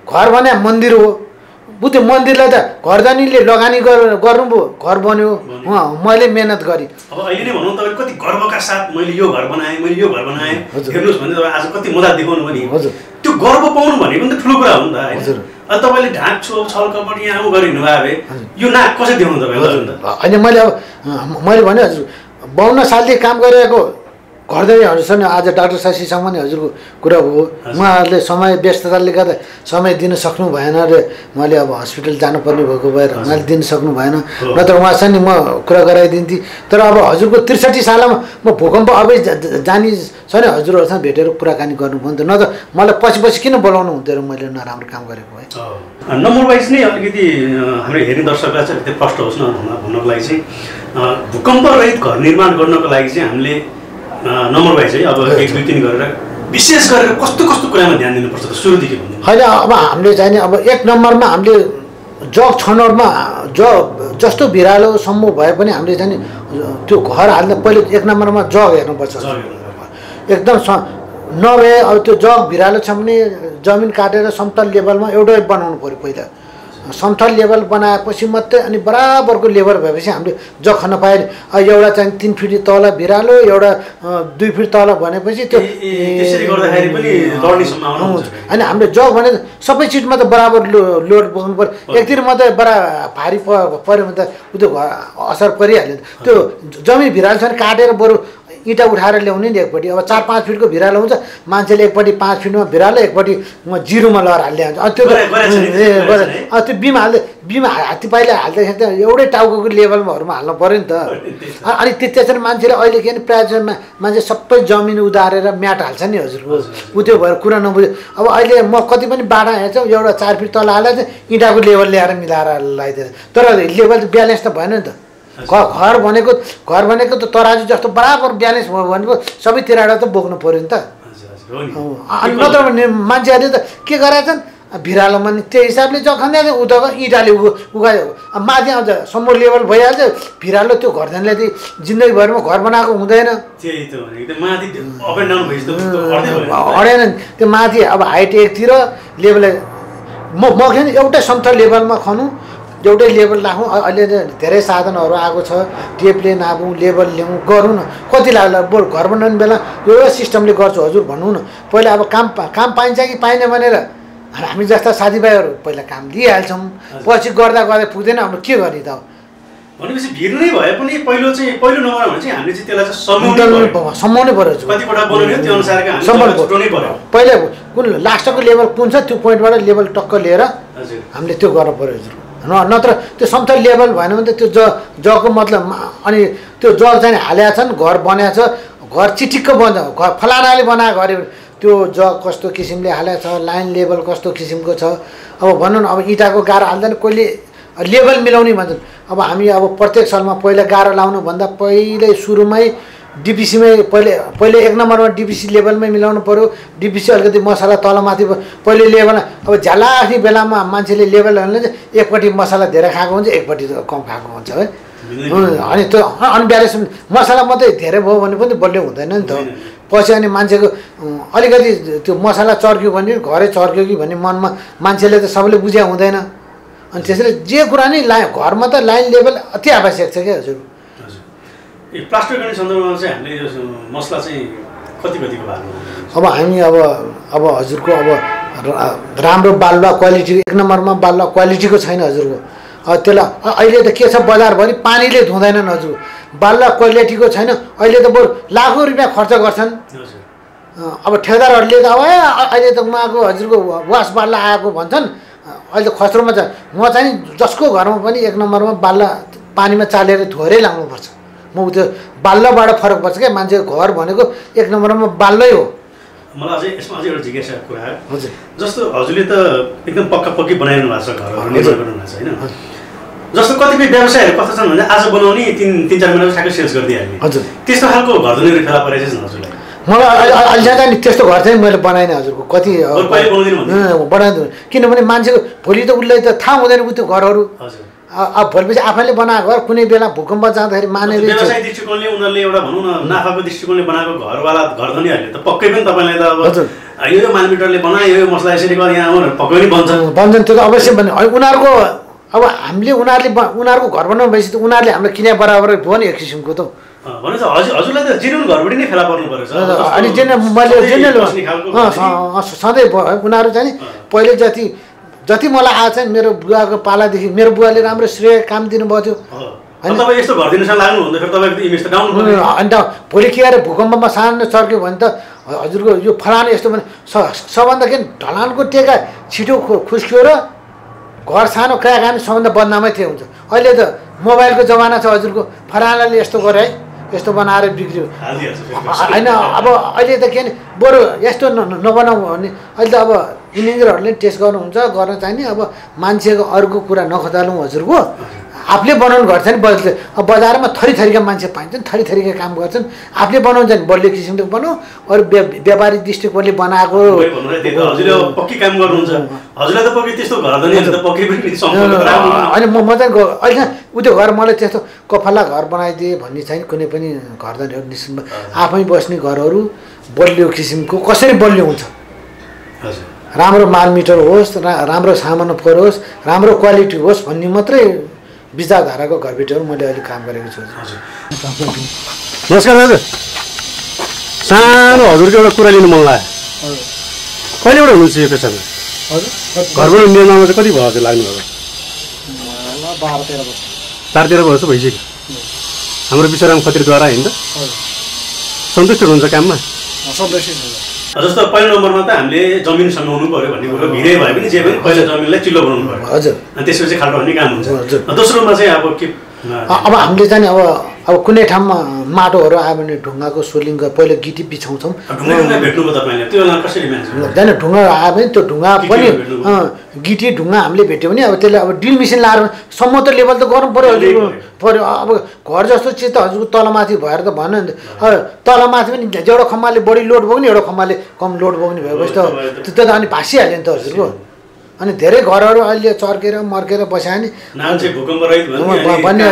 घर बनाए मन्दिर हो। त्यो मन्दिरलाई त घरधनीले लगानी गर्नुभयो, घर बन्यो, मैले मेहनत गरेँ। अब अहिले नै भनौँ तपाईँ कति गर्वका साथ मैले यो घर बनाएँ, मैले यो घर बनाएँ हेर्नुहोस् भने तपाईँ आज कति मजा देखाउनु भयो नि। त्यो गर्व पाउनु भनेको पनि त ठुलो कुरा हो नि त होइन। अब तपाईँले ढाक छो छल कपट यहाँ उ गरिनु भए यो नाक कसरी देखाउनु तपाईँ होइन। मैले भने हजुर 52 सालदेखि काम गरिरहेको घरधनीहरू छन्। आज डाक्टर सासीसँग पनि हजुरको कुरा हो, उहाँहरूले समय व्यस्तताले गर्दा समय दिन सक्नु भएन र मैले अब हस्पिटल जानुपर्ने भएको भएर उहाँले दिन सक्नु भएन, नत्र उहाँसँग नि म कुरा गराइदिन्थेँ। तर अब हजुरको 63 सालमा म भूकम्प अबै जाने छैन, हजुरहरूसँग भेटेर कुराकानी गर्नुभयो नि त, नत्र मलाई पछि किन बोलाउनु हुन्थ्यो र मैले नराम्रो काम गरेको भए। नम्बर वाइज नै अलिकति हाम्रो हेर्ने दर्शकलाई चाहिँ अलिकति प्रष्ट होस् न भन्नको लागि चाहिँ भूकम्प रहित घर निर्माण गर्नको लागि चाहिँ हामीले नम्बर वाइज है अब 1 2 3 गरेर विशेष गरेर कस्तो कुरामा ध्यान दिनुपर्छ त सुरुदेखि भन्नु होइन। अब हामीले चाहिँ अब 1 नम्बरमा हामीले जग छनौटमा जस्तो भिरालो सम्भव भए पनि हामीले चाहिँ त्यो घर हाल्न पहिले 1 नम्बरमा जग हेर्नुपर्छ एकदम नभए। अब त्यो जग भिरालो छ भने जमिन काटेर समतल लेभलमा एउटै बनाउनु पऱ्यो। पहिला समतल लेभल बनाएपछि मात्रै अनि बराबरको लेभल भएपछि हामीले जग खन्न पाएँ। एउटा चाहिँ 3 फिट तल भिरालो, एउटा 2 फिट तल भनेपछि त्यो अनि हामीले जग भने सबै चिजमा त बराबर लोड बोक्नु पऱ्यो। एकतिर मात्रै भारी पऱ्यो भने त त्यो असर परिहाल्यो। त्यो जमिन भिरालो छ भने काटेर बरु इँटा उठाएर ल्याउने नि एकपट्टि। अब 4-5 फिटको भिरालो हुन्छ, मान्छेले एकपट्टि 5 फिटमा भिरालो, एकपट्टि जिरोमा लगाएर हालिदिन्छ। त्यो बिमा हात्ती पाइले हाल्दाखेरि एउटै टाउको लेभलमाहरूमा हाल्नु पऱ्यो नि त। अनि त्यसरी मान्छेले अहिले के भने प्रायः मान्छे सबै जमिन उदारेर म्याट हाल्छ नि हजुरको, उ त्यो भएर कुरा नबुझ्यो। अब अहिले म कति पनि बाटा हेर्छौँ, एउटा 4 फिट तल हालेर चाहिँ इँटाको लेभल ल्याएर मिलाएर लगाइदिन्छ, तर लेभल ब्यालेन्स त भएन नि त। घर भनेको त तराजु जस्तो बराबर ब्यालेन्स भयो भनेको सबै तिरबाट त बोक्नु पऱ्यो नि त। अनि नत्र भने मान्छेहरूले त के गरेछन्, भिरालोमा नि त्यो हिसाबले जखन्दै उता इँटाले उगायो, माथि आउँछ सम्म लेभल भइहाल्छ। भिरालो त्यो घरधनीलाई चाहिँ जिन्दगीभरिमा घर बनाएको हुँदैन, अडेन त्यो माथि। अब हाइट एकतिर लेभल म एउटै समतल लेभलमा खनु, एउटै लेभल राखौँ। अहिले धेरै साधनहरू आएको छ, टेपले नापौँ, लेभल ल्याउँ, गरौँ न। कति लाग्ला बरु घर बनाउने बेला एउटा सिस्टमले गर्छु हजुर भन्नु न। पहिला अब काम पाइन्छ कि पाइने भनेर हामी जस्ता साथीभाइहरू पहिला काम लिइहाल्छौँ, पछि गर्दा पुग्दैन, हाम्रो के गर्ने त। भनेपछि भिड नै भए पनि पहिलो नम्बरमा भने चाहिँ हामीले चाहिँ त्यसलाई चाहिँ समाउनै पऱ्यो। कति कोठा बनाउने त्यो अनुसारको हामीले पऱ्यो। पहिला कुन लास्टको लेभल कुन छ त्यो पोइन्टबाट लेभल टक्क लिएर हामीले त्यो गर्नु पऱ्यो हजुर। नत्र त्यो समतल लेभल भएन भने त त्यो जगको मतलब अनि त्यो जग चाहिँ हालेका छन्, घर बनाएको छ, घर चिटिक्क बन्छ, घर फलानाले बनाएको अरे त्यो जग कस्तो किसिमले हालेको छ, लाइन लेभल कस्तो किसिमको छ। अब भनौँ न, अब इँटाको गाह्रो हाल्दैन, कोहीले लेभल मिलाउने भन्छन्। अब हामी अब प्रत्येक सालमा पहिला गाह्रो लाउनुभन्दा पहिले सुरुमै डिपिसीमै पहिले 1 नम्बरमा डिपिसी लेभलमै मिलाउनु पऱ्यो। डिपिसी अलिकति मसला तलमाथि पहिले लेभल। अब झ्यालाख्ने बेलामा मान्छेले लेभल हाल्ने चाहिँ एकपट्टि मसला धेरै खाएको हुन्छ, एकपट्टि कम खाएको हुन्छ है। अनि त्यो अनब्यालेन्स मसला मात्रै धेरै भयो भने पनि बलियो हुँदैन नि त। पछि अनि मान्छेको अलिकति त्यो मसला चर्क्यो भने घरै चर्क्यो कि भन्ने मनमा मान्छेले त सबैले बुझ्या हुँदैन। अनि त्यसैले जे कुरा नि घरमा त लाइन लेभल अति आवश्यक छ क्या हजुर। यो प्लास्टर गर्ने सन्दर्भमा चाहिँ हामीले यो मसला चाहिँ कतिको भागमा अब हामी अब हजुरको अब राम्रो बालुवा क्वालिटी 1 नम्बरमा बालुवा क्वालिटीको छैन हजुरको त्यसलाई अहिले त के छ बजारभरि पानीले धुँदैनन् हजुर बालुवा क्वालिटीको छैन अहिले त बरु लाखौँ रुपियाँ खर्च गर्छन् अब ठेकेदारहरूले त अब अहिले त उहाँको हजुरको वास बाल्ला आएको भन्छन् अहिले खस्रोमा छ म चाहिँ जसको घरमा पनि 1 नम्बरमा बाल्ला पानीमा चालेर धोरै लाउनुपर्छ म त्यो बाल्लाबाट फरक पर्छ क्या मान्छेको घर भनेको 1 नम्बरमा बाल्लै हो मलाई अझै यसमा अझै एउटा जिज्ञासा कुरा हजुर जस्तो हजुरले त एकदम पक्की बनाइरहनु भएको छ घरहरू निर्माण गर्नु भएको छ होइन जस्तो कतिपय व्यवसायहरू कस्तो छन् भने आज बनाउने 3-4 महिनाको ठ्याक्कै सेल्स गरिदिइहाल्ने हजुर त्यस्तो खालको घर धनीहरू फेला परेको छ हजुरलाई मलाई अहिले नि त्यस्तो घर चाहिँ मैले बनाइनँ हजुरको कति बनाइदिनु किनभने मान्छेको भोलि त उसलाई त थाहा हुँदैन उ त्यो घरहरू अब भोलिपछि आफैले बनाएको घर कुनै बेला भूकम्प जाँदाखेरि मानेर व्यवसाय दृष्टिकोणले उनीहरूले एउटा भनौँ न नाफाको दृष्टिकोणले बनाएको घरवाला घर धनीहरूले त पक्कै पनि तपाईँलाई त अब यो मालमिटरले बनायो यो मसला यसरी गरेर यहाँ पक्कै पनि बन्छन् त्यो त अवश्य बन्ने उनीहरूको अब हामीले उनीहरूको घर बनाउनु भएपछि त उनीहरूले हामीले किने बराबर भयो नि एक किसिमको त भनेपछि हजुरलाई त जेन्युन घरबाट नै फेला पर्नु पर्छ अनि मैले सधैँ उनीहरू चाहिँ पहिले जति मलाई आएको छ मेरो बुवाको पालादेखि मेरो बुवाले राम्रो श्रेय काम दिनुभएको थियो तपाईँ यस्तो घर दिनुसँग लाग्नुभन्दा फेरि तपाईँको इमेज त डाउन पर्यो अन्त भोलि के अरे भूकम्पमा सानो चर्क्यो भने त हजुरको यो फलानु यस्तो भने सबभन्दा के ढलानको टेका छिटो खुस्कियो र घर सानो क्र्याक हाने सबभन्दा बदनामै थियो हुन्छ अहिले त मोबाइलको जमाना छ हजुरको फलानाले यस्तो गरे है यस्तो बनाएर बिग्रियो होइन अब अहिले त के नि बरु यस्तो नबनाऊ भने अहिले त अब इन्जिनियरहरूले टेस्ट गर्नुहुन्छ गर्न चाहिने अब मान्छेको अरूको कुरा नखदालौँ हजुरको आफूले बनाउनु घर छ नि बजारमा थरीका मान्छे पाइन्छन् थरीका काम गर्छन् आफूले बनाउँछ नि बलियो किसिमले बनाऊ अरू व्यापारिक दृष्टिकोणले बनाएको होइन म चाहिँ अहिले उ त्यो घर मलाई त्यस्तो कफला घर बनाइदिए भन्ने छैन कुनै पनि घर धनीहरू निश्चित आफै बस्ने घरहरू बलियो किसिमको कसरी बलियो हुन्छ राम्रो मालमिटर होस् राम्रो सामान परोस् राम्रो क्वालिटी होस् भन्ने मात्रै विचारधाराको घरभित्रहरू मैले अहिले काम गरेको छु नमस्कार दाजु सानो हजुरको एउटा कुरा लिनु मन लाग्यो कहिलेबाट हुनुहुन्छ यो पेसामा घरबाट निर्माणमा चाहिँ कति भयो हजुर लाग्नुभयो 12-13 वर्ष भइसक्यो हाम्रो विश्वराम खत्रीद्वारा होइन त सन्तुष्ट हुनुहुन्छ काममा जस्तो पहिलो नम्बरमा त हामीले जमिनसँग हुनु पर्यो भन्ने कुरो भिडै भए पनि जे पनि पहिला जमिनलाई चिल्लो बनाउनु पर्यो हजुर अनि त्यसपछि खाल्टो भन्ने काम हुन्छ दोस्रोमा चाहिँ अब के अब हामीले चाहिँ अब कुनै ठाउँमा माटोहरू आयो भने ढुङ्गाको सोलिङ पहिले गिटी बिछाउँछौँ हुँदैन ढुङ्गा आयो भने त्यो ढुङ्गा पनि गिटी ढुङ्गा हामीले भेट्यो भने अब त्यसले अब ड्रिल मेसिन लाएर सम्म त लेभल त गर्नु पऱ्यो अब घर जस्तो चिज त हजुरको तलमाथि भएर त भएन नि तलमाथि पनि एउटा खम्बाले बढी लोड बोक्ने एउटा खम्बाले कम लोड बोक्ने भएपछि त त्यो त अनि भाँसिहाल्यो नि त हजुरको अनि धेरै घरहरू अहिले चर्केर मर्केर बस्यो नि भन्ने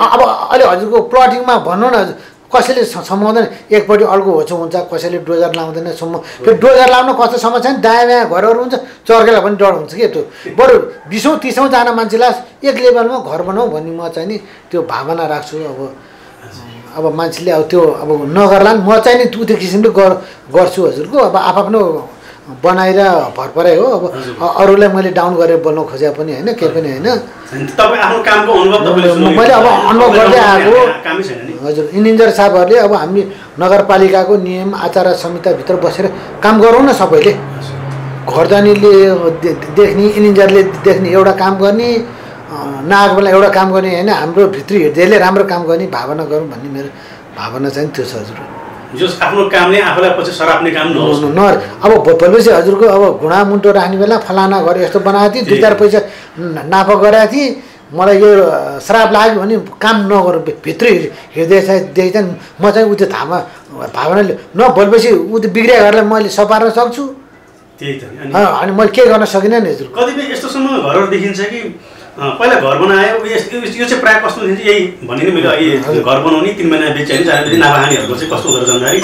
अब अहिले हजुरको प्लटिङमा भन्नु न कसैले समाउँदैन एकपट्टि अर्को होचो हुन्छ कसैले डोजर लाउँदैन सम्म फेरि डोजर लाउन कस्तो समस्या नि दायाँ बायाँ घरहरू हुन्छ चर्केलाई पनि डर हुन्छ कि त्यो बरु 20-30 जना मान्छेलाई एक लेभलमा घर बनाऊ भन्ने म चाहिँ नि त्यो भावना राख्छु अब मान्छेले अब त्यो अब नगर्ला म चाहिँ नि त्यो किसिमले गर्छु हजुरको अब आफ्नो बनाएर भर पराइ हो अब अरूलाई मैले डाउन गरेर बोल्न खोजे पनि होइन केही पनि होइन मैले अब अनुभव गर्दै आएको हजुर इन्जिनियर साहबहरूले अब हामी नगरपालिकाको नियम आचार संहिताभित्र बसेर काम गरौँ न सबैले घरधनीले देख्ने इन्जिनियरले देख्ने एउटा काम गर्ने नआएको बेला एउटा काम गर्ने होइन हाम्रो भित्री हृदयले राम्रो काम गर्ने भावना गरौँ भन्ने मेरो भावना चाहिँ त्यो छ हजुर आफ्नो कामले आफूलाई पछि सराप्ने काम नहोस् अब भोलिपछि हजुरको अब घुँडा मुन्टो राख्ने बेला फलाना घर यस्तो बनाएको थिएँ 2-4 पैसा नाफा गरेको थिएँ मलाई यो श्राप लाग्यो भने काम नगरौँ भित्री हृदय चाहिँ म चाहिँ उ त्यो भावनाले भोलिपछि उ त्यो बिग्रिया घरलाई मैले सपार्न सक्छु त्यही त अनि मैले के गर्न सकिनँ नि हजुर कतिपय यस्तोसम्म घरहरू देखिन्छ कि पहिला घर बनायो यो चाहिँ प्रायः कस्तो हुन्छ यही भने नि मैले अहिले घर बनाउने 3 महिना बेच्यो भने 4 महिना नाफाहानीहरूको चाहिँ कस्तो हुँदो रहेछ भन्दाखेरि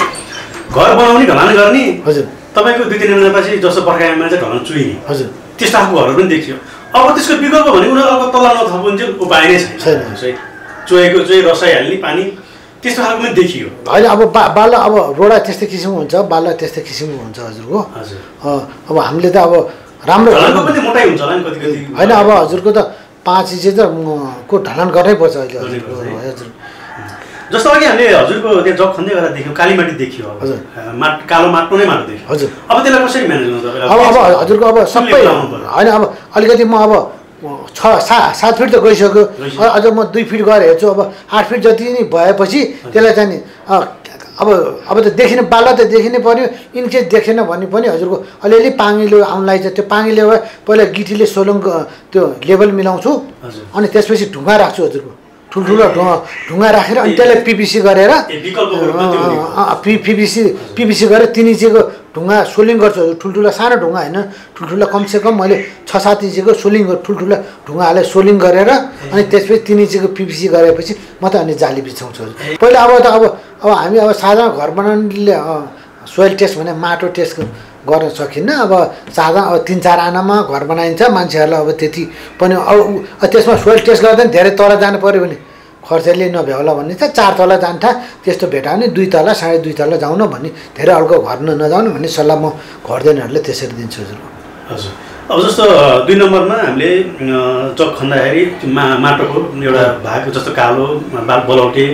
घर बनाउने ढलान गर्ने हजुर तपाईँको 2-3 महिनापछि जस्तो बर्खायाममा चाहिँ ढलान चुइने हजुर त्यस्तो खालको घरहरू पनि देखियो अब त्यसको विकल्प भने उनीहरू अब तल नथप्नु चाहिँ उपाय नै छैन चोएको रसाई हाल्ने पानी त्यस्तो खालको पनि देखियो होइन। अब बाला अब रोडा त्यस्तै किसिमको हुन्छ, बाला त्यस्तै किसिमको हुन्छ हजुरको। अब हामीले त अब राम्रो पनि मोटाइ हुन्छ होला नि कति होइन। अब हजुरको त 5 इन्च त को ढलान गर्नै पर्छ अहिले हजुर। जस्तो अघि हामीले हजुरको त्यहाँ जग खन्दै गर्दा देख्यौँ काली माटी देखियो हजुर, कालो माटो नै माटो देखियो हजुर। अब त्यसलाई कसरी म्यानेज गर्नु तपाईँलाई? अब हजुरको अब सबै होइन। अब अलिकति म अब 6-7 फिट त गइसक्यो, अझ म 2 फिट गएर हेर्छु। अब 8 फिट जति नै भएपछि त्यसलाई चाहिँ नि अब त देखिने बाला त देखिनै पर्यो। इनकेस देखेन भने पनि हजुरको अलिअलि पाङ्गिलो आउन लागेछ। त्यो पाङ्गिलो पहिला गिटीले सोलुङ त्यो लेभल मिलाउँछु, अनि त्यसपछि ढुङ्गा राख्छु हजुरको, ठुल्ठुलो ढुङ्गा राखेर अनि त्यसलाई पिपिसी गरेर पिपिसी गरेर 3 इन्चीको ढुङ्गा सोलिङ गर्छु हजुर। ठुल्ठुलो सानो ढुङ्गा होइन, ठुल्ठुलो कमसेकम मैले 6-7 इन्चीको सोलिङ ठुल्ठुलो ढुङ्गालाई सोलिङ गरेर अनि त्यसपछि 3 इन्चीको पिपिसी गरेपछि म त अनि जाली बिछाउँछु हजुर। पहिला अब हामी अब साधारण घर बनाउनेले सोइल टेस्ट भने माटो टेस्ट गर्न सकिन्न। अब साधारण अब 3-4 आनामा घर बनाइन्छ मान्छेहरूलाई। अब त्यति पनि अब त्यसमा सोइल टेस्ट गर्दा नि धेरै तल जानु पऱ्यो भने खर्चले नभ्याउला भन्ने छ। 4 तला जान्छ त्यस्तो भेटायो भने 2 तला 2.5 तला जाउन भन्ने, धेरै अल्को घर नजाउनु भन्ने सल्लाह म घरदैनहरूले त्यसरी दिन्छु हजुर। हजुर। अब जस्तो 2 नम्बरमा हामीले जग खन्दाखेरि माटोको एउटा भाग जस्तो कालो बलौटे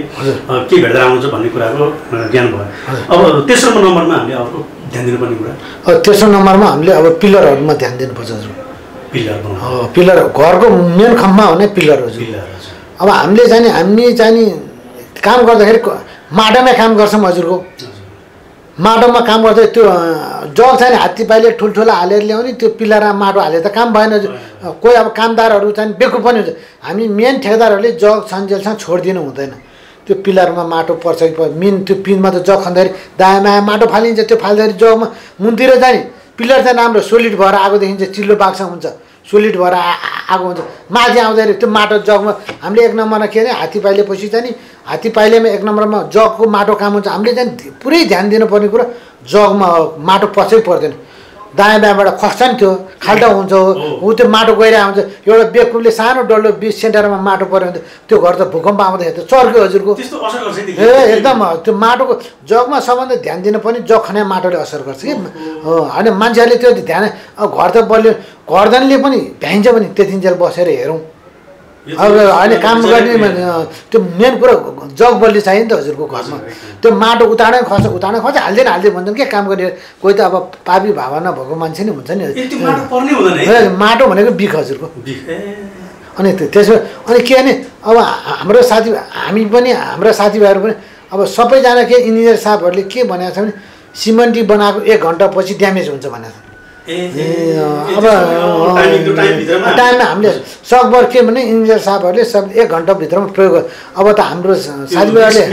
के भेट्दा आउँछ भन्ने कुराको ज्ञान भयो। अब तेस्रो नम्बरमा हामीले अर्को ध्यान दिनुपर्ने कुरा तेस्रो नम्बरमा हामीले अब पिलरहरूमा ध्यान दिनुपर्छ हजुर। पिलर घरको मेन खम्बा हुने पिलर हजुर। अब हामी चाहिँ काम गर्दाखेरि माटोमै काम गर्छौँ हजुरको। माटोमा काम गर्दा त्यो जग चाहिँ हात्ती पाइले ठुल्ठुला हालेर ल्याउने, त्यो पिलरमा माटो हालेर त काम भएन हजुर। कोही अब कामदारहरू चाहिँ बेकु पनि हुन्छ। हामी मेन ठेकेदारहरूले जग छन्जेलसँग छोडिदिनु हुँदैन। त्यो पिलरमा माटो पर्छ कि मेन त्यो पिनमा त जग खन्दाखेरि दायाँ माटो फालिन्छ। त्यो फाल्दाखेरि जगमा मुनतिर जाने पिलर चाहिँ राम्रो सोलिड भएर आएकोदेखि चाहिँ चिल्लो बाक्सा हुन्छ, सोलिड भएर आएको हुन्छ। माथि आउँदाखेरि त्यो माटो जगमा हामीले 1 नम्बरमा के अरे हात्ती पाइलेपछि चाहिँ नि हात्ती पाइलेमा 1 नम्बरमा जगको माटो काम हुन्छ। हामीले चाहिँ पुरै ध्यान दिनुपर्ने कुरा जगमा माटो पछै पर्दैन। दायाँ बायाँबाट खस्छ नि त्यो खाल्डा हुन्छ, ऊ त्यो माटो गइरहेको हुन्छ। एउटा बेकुले सानो डल्लो 20 सेन्टरमा माटो पऱ्यो भने त्यो घर त भूकम्प आउँदाखेरि त चर्क्यो हजुरको। एकदम त्यो माटोको जगमा सबभन्दा ध्यान दिनु पनि जग खने माटोले असर गर्छ कि होइन। मान्छेहरूले त्यो ध्यान घर त बलियो घरधनीले पनि भ्याइन्छ भने त्यतिन्जेल बसेर हेरौँ। अब अहिले काम गर्ने त्यो मेन कुरा जग बल्ली चाहियो नि त हजुरको घरमा। त्यो माटो उताडै खस्छ हाल्दैन भन्छन् के काम गर्ने। कोही त अब पापी भावना भएको मान्छे नै हुन्छ नि। माटो भनेको बिख हजुरको। अनि त्यसो अनि के भने अब हाम्रा साथीभाइहरू पनि अब सबैजना के इन्जिनियर साहबहरूले के भनेको छ भने सिमेन्टी बनाएको 1 घन्टा पछि ड्यामेज हुन्छ भनेको छ। अब टाइममा हामीले सकभर के भने इन्जिनियर साहबहरूले सब 1 घन्टाभित्रमा प्रयोग गर्छ। अब त हाम्रो साथीभाइहरूले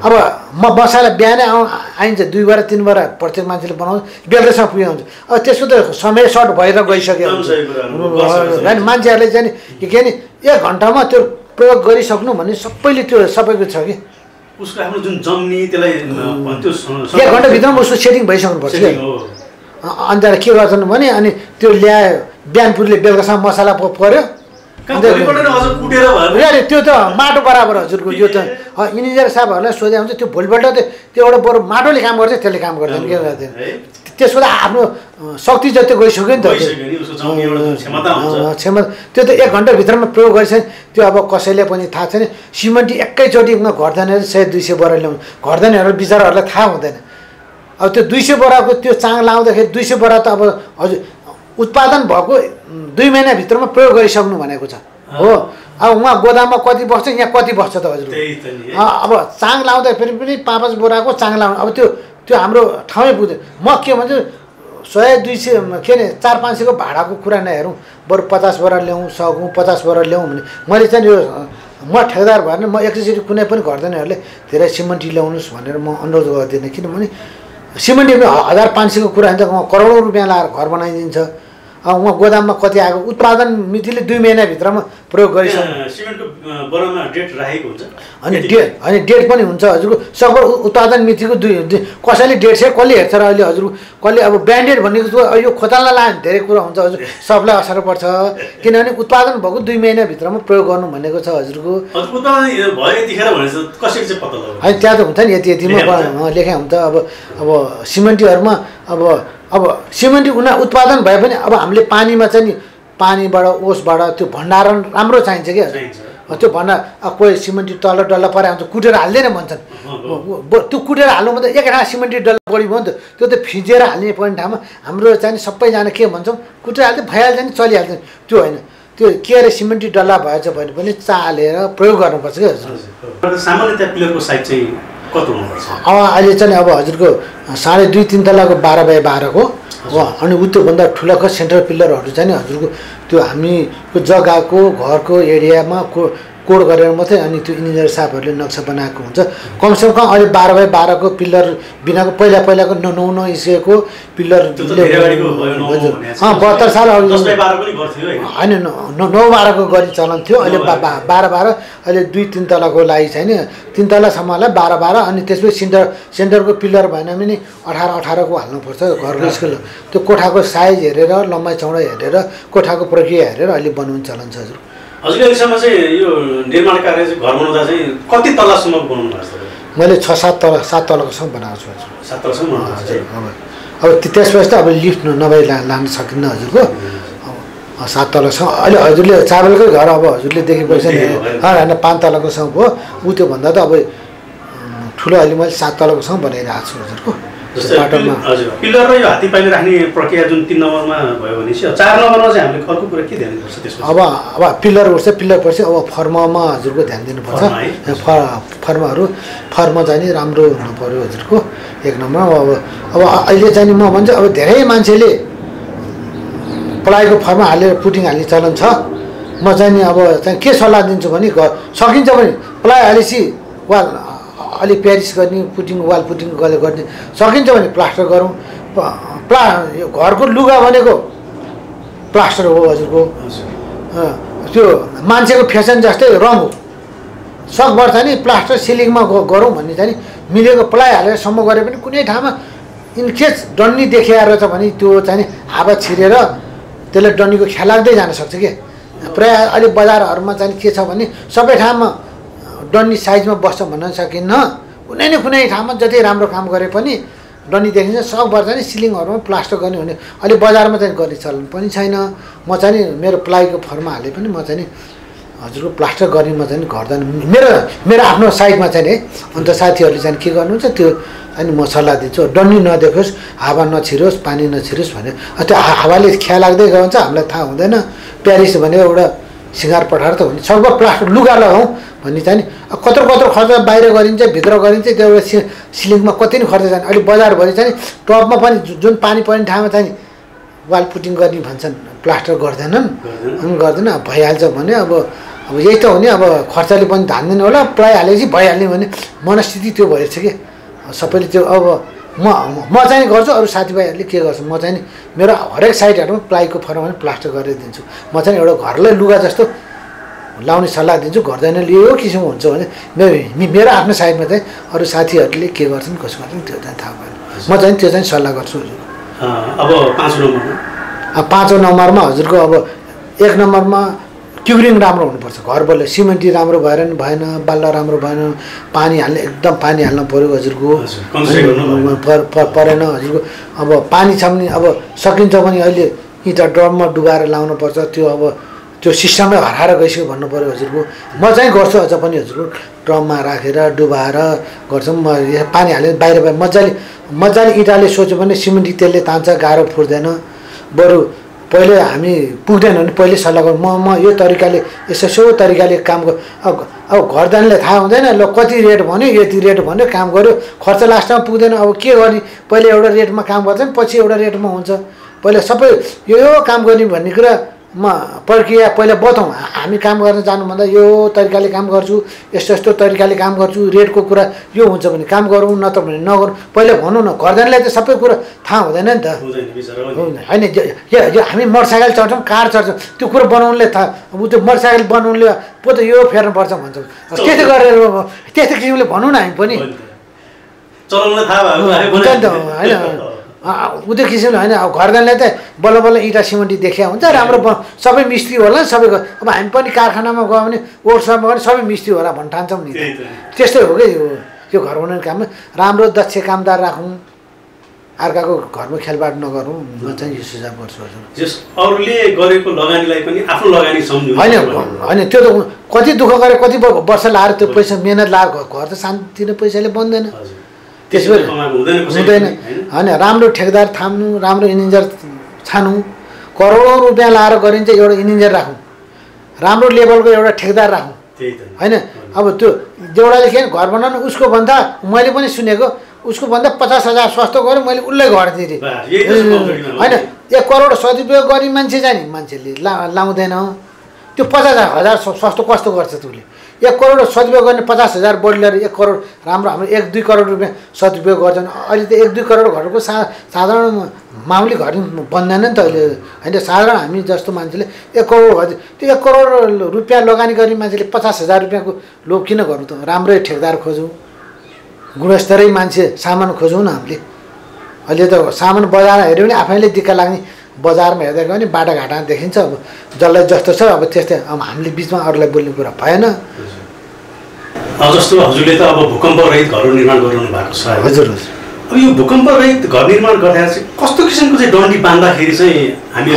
अब मसाला बिहानै आइन्छ 2 बार 3 बार प्रत्येक मान्छेले बनाउँछ, बेलुकासम्म पुग्यो हुन्छ। अब त्यसको त समय सर्ट भएर गइसक्यो होइन। मान्छेहरूले चाहिँ के नि 1 घन्टामा त्यो प्रयोग गरिसक्नु भन्ने सबैको छ कि उसको आफ्नो जुन जम्नी त्यसलाई त्यो 1 घन्टाभित्रमा उसको सेटिङ भइसक्नुपर्छ कि। अनि त्यहाँबाट के गर्छन् भने अनि त्यो ल्यायो बिहानपुरले बेलुकासम्म मसाला पऱ्यो त्यो त माटो बराबर हजुरको। यो त इन्जिनियर साहबहरूलाई सोधे हुन्छ त्यो भोलिपल्ट त्यो एउटा बरु माटोले काम गर्छ त्यसले काम गर्दैन के गर्दैन। त्यसको त आफ्नो शक्ति जति गइसक्यो नि त क्षमता। त्यो त 1 घन्टाभित्रमा प्रयोग गरिन्छ। त्यो अब कसैले पनि थाहा छैन। सिमेन्टी एकैचोटि घरधनीहरू 100-200 बोरा ल्याउनु, घरधनीहरू बिचराहरूलाई थाहा हुँदैन। अब त्यो 200 बोराको त्यो चाङ लाउँदाखेरि 200 बोरा त अब हजुर उत्पादन भएको 2 महिनाभित्रमा प्रयोग गरिसक्नु भनेको छ हो। अब उहाँ गोदाममा कति बस्छ, यहाँ कति बस्छ त हजुर। अब चाङ लाउँदा फेरि पनि 5-5 बोराको चाङ लाउनु। अब त्यो हाम्रो ठाउँै पुग्दैन। म के भन्छु 100-200 के अरे 400-500 को भाडाको कुरा नहेरौँ, बरु 50 बोरा ल्याउँ सकौँ 50 बोरा ल्याउँ भने मैले चाहिँ यो म ठेकेदार भएर म एकैचोटि कुनै पनि घरधनीहरूले धेरै सिमेन्टी ल्याउनुहोस् भनेर म अनुरोध गर्दिनँ। किनभने सिमेन्टी 1500 को कुरा हुन्छ, करोडौँ रुपियाँ लाएर घर बनाइदिन्छ। उहाँ गोदाममा कति आएको उत्पादन मितिले 2 महिनाभित्रमा प्रयोग गरिसक्नु सिमेन्टको बरामा डेट राखेको हुन्छ अनि डेट पनि हुन्छ हजुरको सकभर उत्पादन मितिको कसैले डेट छ कसले हेर्छ र अहिले हजुर कसले अब ब्रान्डेड भनेको यो खोताल्न लायो धेरै कुरा हुन्छ हजुर सबलाई असर पर्छ किनभने उत्पादन भएको 2 महिनाभित्रमा प्रयोग गर्नु भनेको छ हजुरको उत्पादन भयो यतिखेर भने कसरी चाहिँ पत्ता लगाउनु होइन त्यहाँ त हुन्छ नि यतिमा लेखा हुन्छ अब सिमेन्टीहरूमा अब सिमेन्टी उत्पादन भए पनि अब हामीले पानीमा चाहिँ नि पानीबाट ओसबाट त्यो भण्डारण राम्रो चाहिन्छ क्या त्यो कोही सिमेन्टी डल्ला परे आउँछ कुटेर हाल्दैन भन्छन् त्यो कुटेर हाल्नु मात्रै एक ठाउँ सिमेन्टी डल्ला बढी भयो नि त त्यो त फिजेर हाल्ने पर्ने ठाउँमा हाम्रो चाहिँ सबैजना के भन्छौँ कुटेर हाल्दै भइहाल्छ नि चलिहाल्छ त्यो होइन त्यो के अरे सिमेन्टी डल्ला भएछ भने पनि चालेर प्रयोग गर्नुपर्छ क्या हजुर सामान्यतया पिलरको साइज चाहिँ कति हुनुपर्छ अब अहिले चाहिँ अब हजुरको 2.5-3 तलाको 12x12 को हो अनि त्योभन्दा ठुलाको सेन्ट्रल पिलरहरू चाहिँ नि हजुरको त्यो हामीको जग्गाको घरको एरियामा कोड गरेर मात्रै अनि त्यो इन्जिनियर साहबहरूले नक्सा बनाएको हुन्छ कमसेकम कम अहिले 12x12 को पिलर बिनाको पहिलाको 9 इन्चको पिलर 72 साल होइन 9-12 को गरी चलन थियो अहिले 12 अहिले 2-3 तलाको लागि छैन 3 तलासम्मलाई 12 अनि त्यसपछि सेन्टरको पिलर भएन भने 18 को हाल्नुपर्छ घरको स्कुल त्यो कोठाको साइज हेरेर लम्बाइ चौडाइ हेरेर कोठाको प्रक्रिया हेरेर अहिले बनाउनु चलन छ हजुर हजुरले अहिलेसम्म चाहिँ यो निर्माण कार्य चाहिँ घर बनाउँदा चाहिँ कति तलासम्म बनाउनु भएको छ मैले 6-7 तलाकोसम्म बनाएको छु हजुर 7 तलासम्म हजुर अब त्यसपछि त अब लिफ्ट नभए लान सकिन्न हजुरको 7 तलासम्म अहिले हजुरले चावलकै घर अब हजुरले देखेपछि होइन 5 तलाकोसम्म भयो त्योभन्दा त अब ठुलो अहिले मैले 7 तलाकोसम्म बनाइरहेको छु हजुरको हजुर पिलर र यो हात्ती पाइले राख्ने प्रक्रिया जुन 3 नम्बरमा भयो भने 4 नम्बरमा चाहिँ हामीले अर्को कुरा के ध्यान दिनुपर्छ त्यसमा अब पिलर उठ्छ पिलर पछि अब फर्ममा हजुरको ध्यान दिनुपर्छ फर्म चाहिँ नि राम्रो हुनु पर्यो हजुरको 1 नम्बरमा अब अहिले चाहिँ नि म भन्छ अब धेरै मान्छेले प्लाईको फर्म हालेर पुटिङ हाल्ने चलन छ म चाहिँ नि अब चाहिँ के सल्लाह दिन्छु भने सकिन्छ भने प्लाइ हालेपछि वाल अलि प्यारिस गर्ने पुटिङ वाल पुटिङ गर्ने सकिन्छ भने प्लास्टर गरौँ घरको लुगा भनेको प्लास्टर हो हजुरको त्यो मान्छेको फेसन जस्तै रङ हो सकभर चाहिँ नि प्लास्टर सिलिङमा गरौँ भन्ने चाहिँ नि मिलेको प्लाइ हालेर सम्म गरे पनि कुनै ठाउँमा इनकेस डन्नी देखाएर छ भने त्यो चाहिँ नि हावा छिरेर त्यसले डन्नीको ख्याल लाग्दै जान सक्छ के प्रायः अहिले बजारहरूमा चाहिँ के छ भने सबै ठाउँमा डन्नी साइजमा बस्छ भन्न सकिन्न कुनै न कुनै ठाउँमा जति राम्रो काम गरे पनि डन्नी देखिन्छ सकभर चाहिँ सिलिङहरूमा प्लास्टर गर्ने हुने अहिले बजारमा चाहिँ गर्ने चलन पनि छैन म चाहिँ मेरो प्लाईको फर्म हाले पनि म चाहिँ हजुरको प्लास्टर गर्ने म चाहिँ गर्दैन मेरो आफ्नो साइडमा चाहिँ है अन्त साथीहरूले चाहिँ के गर्नुहुन्छ त्यो अनि म सल्लाह दिन्छु डन्नी नदेखोस् हावा नछिरोस् पानी नछिरोस् भनेर त्यो हावाले ख्याल लाग्दै गयो भने चाहिँ हामीलाई थाहा हुँदैन प्यारिस भनेर एउटा सिँगार पठाएर त भने सकभर प्लास्टर लुगा लगाउँ भन्ने चाहिँ नि कत्रो खर्च बाहिर गरिन्छ भित्र गरिन्छ त्यो एउटा सिलिङमा कति नै खर्च जाने अहिले बजारभरि चाहिँ टपमा पनि जुन पानी पर्ने ठाउँमा चाहिँ वाल पुटिङ गर्ने भन्छन् प्लास्टर गर्दैनन् अनि गर्दैन भइहाल्छ भने अब यही त हो नि अब खर्चले पनि धान्दैन होला प्लाइ हालेपछि भइहाल्ने भने मनस्थिति त्यो भएछ कि सबैले त्यो अब म चाहिँ गर्छु अरू साथीभाइहरूले के गर्छ म चाहिँ नि मेरो हरेक साइडहरूमा प्लाईको फर्म प्लास्टर गरेर दिन्छु म चाहिँ एउटा घरलाई लुगा जस्तो लाउने सल्लाह दिन्छु गर्दैन यो किसिमको हुन्छ भने मेरो आफ्नो साइडमा चाहिँ अरू साथीहरूले के गर्छन् कसो गर्छन् त्यो चाहिँ थाहा भएन म चाहिँ त्यो चाहिँ सल्लाह गर्छु अब 5औं नम्बरमा हजुरको अब 1 नम्बरमा ट्युरिङ राम्रो हुनुपर्छ घर बोले सिमेन्टी राम्रो भएर नि भएन बाल्ला राम्रो भएन पानी हाल्ने एकदम पानी हाल्नु पऱ्यो हजुरको परेन हजुरको अब पानी छ भने अब सकिन्छ भने अहिले इँटा ड्रममा डुबाएर लाउनुपर्छ त्यो अब त्यो सिस्टमै हराएर गइसक्यो भन्नु पऱ्यो हजुरको म चाहिँ गर्छु अझ पनि हजुरको ड्रममा राखेर डुबाएर गर्छौँ म पानी हालेर बाहिर मजाले इँटाले सोच्यो भने सिमेन्टी तेलले तान्छ गाह्रो फुट्दैन बरु पहिले हामी पुग्दैन भने पहिले सल्लाह गरौँ म यो तरिकाले यसो तरिकाले काम अब घरदानीलाई थाहा हुँदैन ल कति रेट भन्यो यति रेट भन्यो काम गर्यो खर्च लास्टमा पुग्दैन अब के गर्ने पहिले एउटा रेटमा काम गर्छ नि पछि एउटा रेटमा हुन्छ पहिला सबै यो काम गर्ने भन्ने कुरा प्रक्रिया पहिला बताउँ हामी काम गर्न जानुभन्दा यो तरिकाले काम गर्छु यस्तो यस्तो तरिकाले काम गर्छु रेटको कुरा यो हुन्छ भने काम गरौँ नत्र भने नगरौँ पहिला भनौँ न घरजनलाई त सबै कुरा थाहा हुँदैन नि त होइन हामी मोटरसाइकल चढ्छौँ कार चढ्छौँ त्यो कुरो बनाउनुले थाहा ऊ त्यो मोटरसाइकल बनाउनुले पो त यो फेर्नुपर्छ भन्छौँ त्यस्तै गरेर त्यस्तै किसिमले भनौँ न हामी पनि हुन्छ नि त होइन उयो किसिमले होइन अब घरजनलाई त बल्ल बल्ल इँटा सिमेन्टी देखिया हुन्छ राम्रो सबै मिस्त्री होला सबैको अब हामी पनि कारखानामा गयो भने वर्कसपमा गयो भने सबै मिस्त्री होला भन्न ठान्छौँ नि त्यस्तै हो कि यो घर बनाउने काममा राम्रो दक्ष कामदार राखौँ अर्काको घरमा खेलबाड नगरौँ म चाहिँ यो सुझाव गर्छु अरूले गरेको लगानीलाई पनि आफ्नो लगानी सम्झनु होइन त्यो त कति दुःख गरे कति वर्ष लाएर त्यो पैसा मेहनत लाएर घर त शान्ति पैसाले बन्दैन त्यसपछि हुँदैन होइन राम्रो ठेकदार थाम्नु राम्रो इन्जिनियर छानु करोडौँ रुपियाँ लाएर गरिन्छ एउटा इन्जिनियर राखौँ राम्रो लेभलको एउटा ठेकदार राखौँ होइन अब त्यो एउटाले के घर बनाउनु उसको भन्दा मैले पनि सुनेको उसको भन्दा 50,000 सस्तो गरेँ मैले उसलाई घर दिएँ होइन 1 करोड सदुपयोग गरी मान्छे जाने मान्छेले लाउँदैन त्यो 50,000 सस्तो कस्तो गर्छ त्यसले 1 करोड सदुपयोग गर्ने 50,000 बढी लिएर 1 करोड राम्रो हाम्रो 1-2 करोड रुपियाँ सदुपयोग गर्छन् अहिले त 1-2 करोड घरको साधारण मामुली घर बन्दैन नि त अहिले होइन साधारण हामी जस्तो मान्छेले 1 करोड त्यो 1 करोड रुपियाँ लगानी गर्ने मान्छेले 50,000 रुपियाँको लोभ किन गर्नु त राम्रै ठेकदार खोजौँ गुणस्तरै मान्छे सामान खोजौँ न हामीले अहिले त सामान बजार हेऱ्यो भने आफैले दिक्क लाग्ने बजारमा हेर्दा पनि बाटाघाटा देखिन्छ अब जसलाई जस्तो छ अब त्यस्तै अब हामीले बिचमा अरूलाई बोल्ने कुरा भएन जस्तो हजुरले त अब भूकम्प रहित घर निर्माण गराउनु भएको छ हजुर अब यो भूकम्प रहित घर निर्माण गर्दा चाहिँ कस्तो किसिमको चाहिँ डन्डी बाँध्दाखेरि चाहिँ हामीले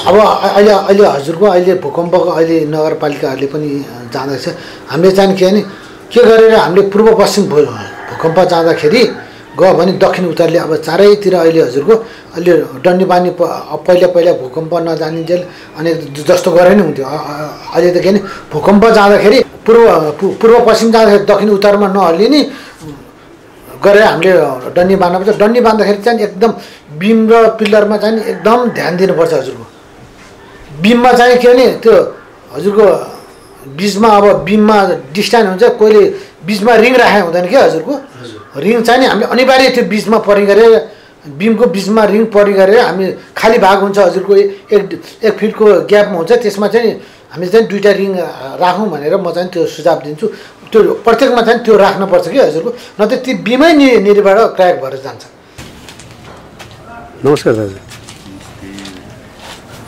अब अहिले हजुरको अहिले भूकम्पको अहिले नगरपालिकाहरूले पनि जाँदैछ हामीले चाहिँ के गरेर हामीले पूर्व पश्चिम भूकम्प जाँदाखेरि गयो भने दक्षिण उत्तरले अब चारैतिर अहिले हजुरको अहिले डन्डी बाँध्ने पहिला भूकम्प नजानिन्जेल अनि जस्तो गरे नि हुन्थ्यो अहिले त के नि भूकम्प जाँदाखेरि पूर्व पश्चिम जाँदाखेरि दक्षिण उत्तरमा नहल्लिने गरेर हामीले डन्डी बाँध्नुपर्छ डन्डी बाँध्दाखेरि चाहिँ एकदम बिम र पिल्लरमा चाहिँ एकदम ध्यान दिनुपर्छ हजुरको बिममा चाहिँ के भने त्यो हजुरको बिचमा अब बिममा डिस्टेन्स हुन्छ कोहीले बिचमा रिङ राखे हुँदैन क्या हजुरको रिङ चाहिँ नि हामीले अनिवार्य त्यो बिचमा परि गरेर बिमको बिचमा रिङ परि गरेर हामी खाली भाग हुन्छ हजुरको 1 फिटको ग्यापमा हुन्छ त्यसमा चाहिँ हामी चाहिँ 2टा रिङ राखौँ भनेर म चाहिँ त्यो सुझाव दिन्छु त्यो प्रत्येकमा चाहिँ त्यो राख्नुपर्छ कि हजुरको नत्र ती बिमै निरबाट क्र्याक भएर जान्छ नमस्कार दाजु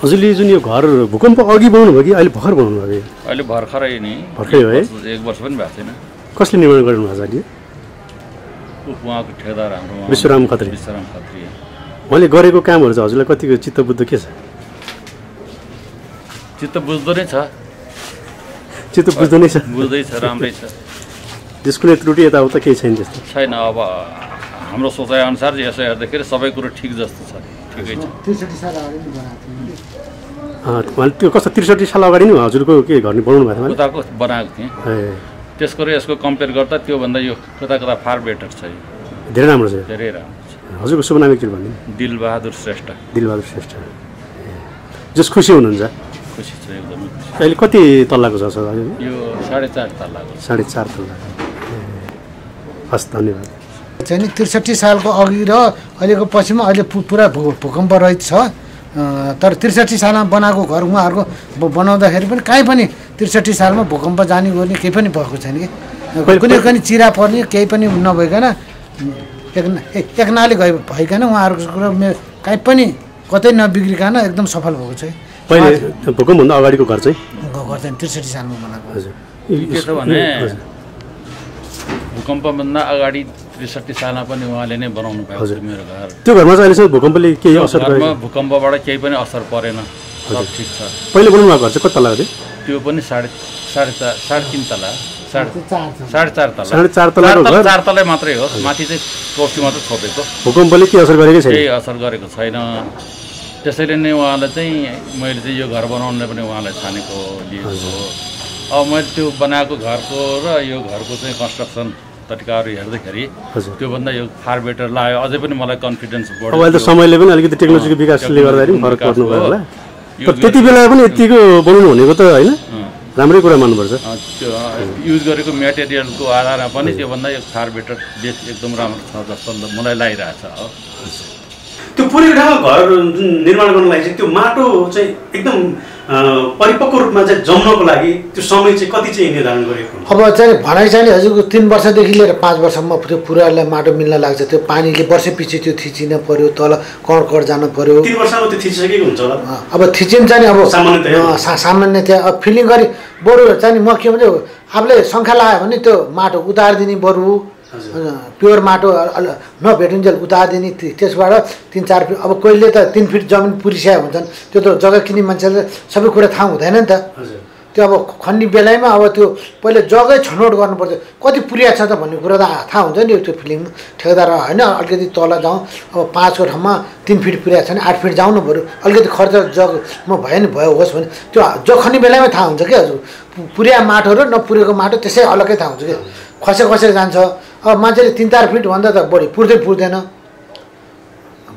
हजुरले जुन यो घर भूकम्प अघि बनाउनु भयो कि अहिले भर्खर बनाउनु भयो अहिले भर्खरै नि भर्खरै हो है 1 वर्ष पनि भएको छैन कसले निर्माण गर्नु भएको छ अहिले उहाँको ठेकेदार हाम्रो विश्वराम खत्री उहाँले गरेको कामहरू चाहिँ हजुरलाई कतिको चित्त बुझ्दो के छ चित्त बुझ्दो नै छ चित्त बुझ्दो नै छ बुझ्दैछ राम्रै छ त्यसको त्रुटि यताउता केही छैन त्यस्तो छैन अब हाम्रो सोचाइ अनुसार यसो हेर्दाखेरि सबै कुरो ठिक जस्तो छ ठिकै छ 63 साल अगाडि उहाँले त्यो कस्तो 63 साल अगाडि नि हजुरको के घर बनाउनु भएको थियो उताको बनाएको थिएँ त्यसको र यसको कम्पेयर गर्दा त्योभन्दा यो कता फार बेटर छ धेरै राम्रो छ धेरै राम्रो छ हजुरको शुभ नाम एकचोटि भन्नु दिलबहादुर श्रेष्ठ जस खुसी हुनुहुन्छ खुसी छ एकदमै अहिले कति तल्लाको छ सर यो 4.5 तल्लाको 4.5 तल्ला हस् धन्यवाद चाहिँ 63 सालको अघि र अहिलेको पछिमा अहिले पुरा भूकम्प रहित छ तर 63 सालमा बनाएको घर उहाँहरूको बनाउँदाखेरि पनि काहीँ पनि 63 सालमा भूकम्प जाने गर्ने केही पनि भएको छैन कि कुनै पनि चिरा पर्ने केही पनि नभइकन एक नाली भइकन उहाँहरूको कुरा काहीँ पनि कतै नबिग्रिकन एकदम सफल भएको छ पहिले भूकम्पभन्दा अगाडिको घर चाहिँ 63 सालमा बनाएको हजुर के छ भने भूकम्पभन्दा अगाडि 63 सालमा पनि उहाँले नै बनाउनु भएको छ मेरो घर त्यो घरमा चाहिँ अहिलेसम्म भूकम्पले केही असर गरेन भूकम्पबाट केही पनि असर परेन सब ठिक छ पहिले बनाउनु भएको घर चाहिँ कति तल्ला थियो त्यो पनि 3.5 तला 4.5 तलाको घर 4 तलै मात्रै हो माथि चाहिँ कोठी मात्र छोपेको भूकम्पले के असर गरेकै छैन केही असर गरेको छैन त्यसैले नै उहाँलाई चाहिँ मैले चाहिँ यो घर बनाउनलाई पनि उहाँलाई छानेको लिएको अब मैले त्यो बनाएको घरको र यो घरको चाहिँ कन्स्ट्रक्सन तरिकाहरू हेर्दाखेरि त्योभन्दा यो फार बेटर लाग्यो अझै पनि मलाई कन्फिडेन्स बढ्यो अब अहिले त समयले पनि अलिकति टेक्नोलोजीको विकासले गर्दाखेरि फरक पर्नु भयो होला त्यति बेला पनि यतिको बनाउनु भनेको त होइन राम्रै कुरा मान्नुपर्छ। त्यो युज गरेको मेटेरियलको आधारमा पनि त्योभन्दा 1 फार बेटर बेस एकदम राम्रो छ जस्तो मलाई लागिरहेछ हो। त्यो पुरै ठाउँमा घर जुन निर्माण गर्नलाई चाहिँ त्यो माटो चाहिँ एकदम परिपक्व रूपमा चाहिँ जम्नको लागि त्यो समय चाहिँ कति चाहिँ निर्धारण गरेको हुन्छ? अब चाहिँ भनाइ चाहिँ हजुरको 3 वर्षदेखि लिएर 5 वर्षसम्म त्यो पुरालाई माटो मिल्न लाग्छ। त्यो पानीले वर्षपछि त्यो थिचिन पर्यो, तल कड जानु पर्यो। 3 वर्षमा त्यो थिचिसकेको हुन्छ होला। अब थिचिन चाहिँ अब सामान्यतया अब फिलिङ गरी बरु चाहिँ म के भन्छ आफूले शङ्का लाग्यो भने त्यो माटो उतारिदिने बरु प्योर माटो नभेटिन्जेल उतारिदिने त्यसबाट 3-4 फिट। अब कहिले त 3 फिट जमिन पुरिसकेको हुन्छन् त्यो त जग्गा किन्ने मान्छेले सबै कुरा थाहा हुँदैन नि त। त्यो अब खन्ने बेलामा अब त्यो पहिले जग्गै छनौट गर्नुपर्छ कति पुरिया छ त भन्ने कुरा त थाहा हुन्छ नि त्यो फिलिङ ठेकेदार होइन। अलिकति तल जाउँ अब 5 को ठाउँमा 3 फिट पुरिया छ भने 8 फिट जाउनु पऱ्यो। अलिकति खर्च जगमा भयो नि भयो होस् भने त्यो जो खन्ने बेलामै थाहा हुन्छ क्या हजुर। पुरिया माटो र नपुरेको माटो त्यसै अलग्गै थाहा हुन्छ क्या। खसेर जान्छ। अब मान्छेले 3-4 फिट भन्दा त बढी पुर्दैन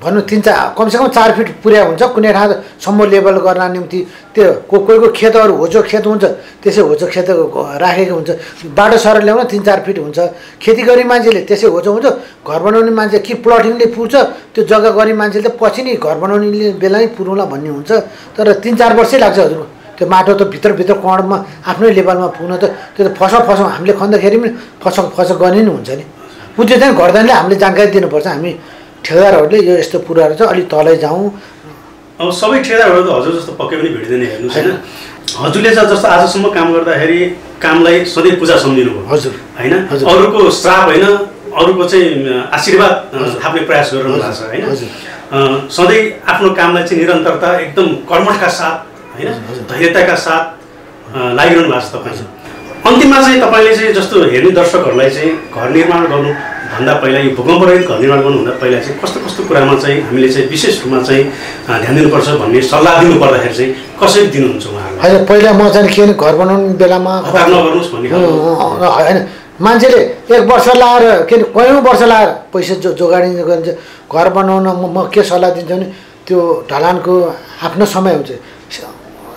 भन्नु। 3-4 कमसेकम 4 फिट पुर्या हुन्छ कुनै ठाउँसम्म लेभल गर्न निम्ति। त्यो कोहीको खेतहरू होचो खेत हुन्छ त्यसै होचो खेत राखेको हुन्छ। बाटो सर ल्याउन 3-4 फिट हुन्छ। खेती गर्ने मान्छेले त्यसै होचो हुन्छ। घर बनाउने मान्छे कि प्लटिङले पुर्छ त्यो जग्गा गर्ने मान्छेले त पछि नि घर बनाउने बेला नै पुर्ला भन्ने हुन्छ। तर 3-4 वर्षै लाग्छ हजुर। त्यो माटो त भित्र कणमा आफ्नै लेभलमा पुग्न त त्यो त फसौँ हामीले खन्दाखेरि पनि फसक गर्ने नि हुन्छ नि। त्यो चाहिँ गर्दानले हामीले जानकारी दिनुपर्छ हामी ठेकेदारहरूले यो यस्तो कुराहरू छ अलिक तलै जाउँ। अब सबै ठेकेदारहरू त हजुर जस्तो पक्कै पनि भेट्दैन हेर्नुहोस् होइन। हजुरले चाहिँ जस्तो आजसम्म काम गर्दाखेरि कामलाई सधैँ पूजा सम्झिनु भयो हजुर होइन। अरूको श्राप होइन अरूको चाहिँ आशीर्वाद थाप्ने प्रयास गरिरहनु भएको छ होइन। सधैँ आफ्नो कामलाई चाहिँ निरन्तरता एकदम कर्मठका साथ होइन धैर्यताका साथ लागिरहनु भएको छ तपाईँ। अन्तिममा चाहिँ तपाईँले चाहिँ जस्तो हेर्ने दर्शकहरूलाई चाहिँ घर निर्माण गर्नुभन्दा पहिला यो भूकम्प रहित घर निर्माण गर्नुभन्दा पहिला चाहिँ कस्तो कुरामा चाहिँ हामीले चाहिँ विशेष रूपमा चाहिँ ध्यान दिनुपर्छ भन्ने सल्लाह दिनु पर्दाखेरि चाहिँ कसरी दिनुहुन्छ उहाँहरूलाई? होइन पहिला म चाहिँ के भने घर बनाउने बेलामा नगर्नुहोस् भन्ने होइन। मान्छेले 1 वर्ष लाएर के अरे कयौँ वर्ष लाएर पैसा जोगाडिन्छ गरिन्छ घर बनाउन म के सल्लाह दिन्छु भने त्यो ढलानको आफ्नो समय हुन्छ।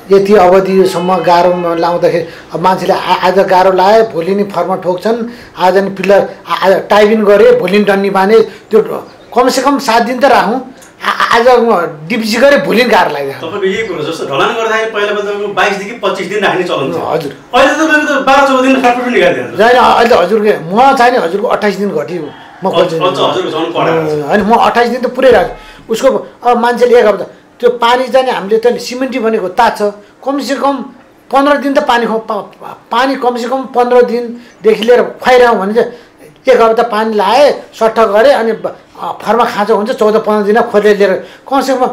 यति अवधिसम्म गाह्रो लाउँदाखेरि अब मान्छेले आज गाह्रो लाए भोलि नि फर्मा ठोक्छन्। आज नि पिलर आज टाइपिङ गरे भोलि नि डन्नी बाँधे त्यो कमसेकम 7 दिन त राखौँ। आज डिपिसी गरे भोलि नि गाह्रो लाग्दैन। तपाईँको यही कुरो जस्तो ढलान गर्दाखेरि पहिला तपाईँको 22 देखि 25 दिन राख्ने चलन छ हजुर। अहिले त तपाईँको त 12-14 दिन फाटफुट निकालिदिन्छ। होइन अहिले हजुरको म चाहिँ नि हजुरको 28 दिन घट्यो म होइन म 28 दिन त पुरै राख्छु उसको। अब मान्छेले 1 हप्ता त्यो पानी चाहिँ हामीले त सिमेन्टी भनेको तात्छ कमसेकम 15 दिन त पानी कमसेकम 15 दिनदेखि लिएर खुवाइरहँ भने चाहिँ 1 हप्ता पानी लाए सट्ट गरे अनि फर्मा खाँचो हुन्छ 14-15 दिन खोजेर लिएर कमसेकम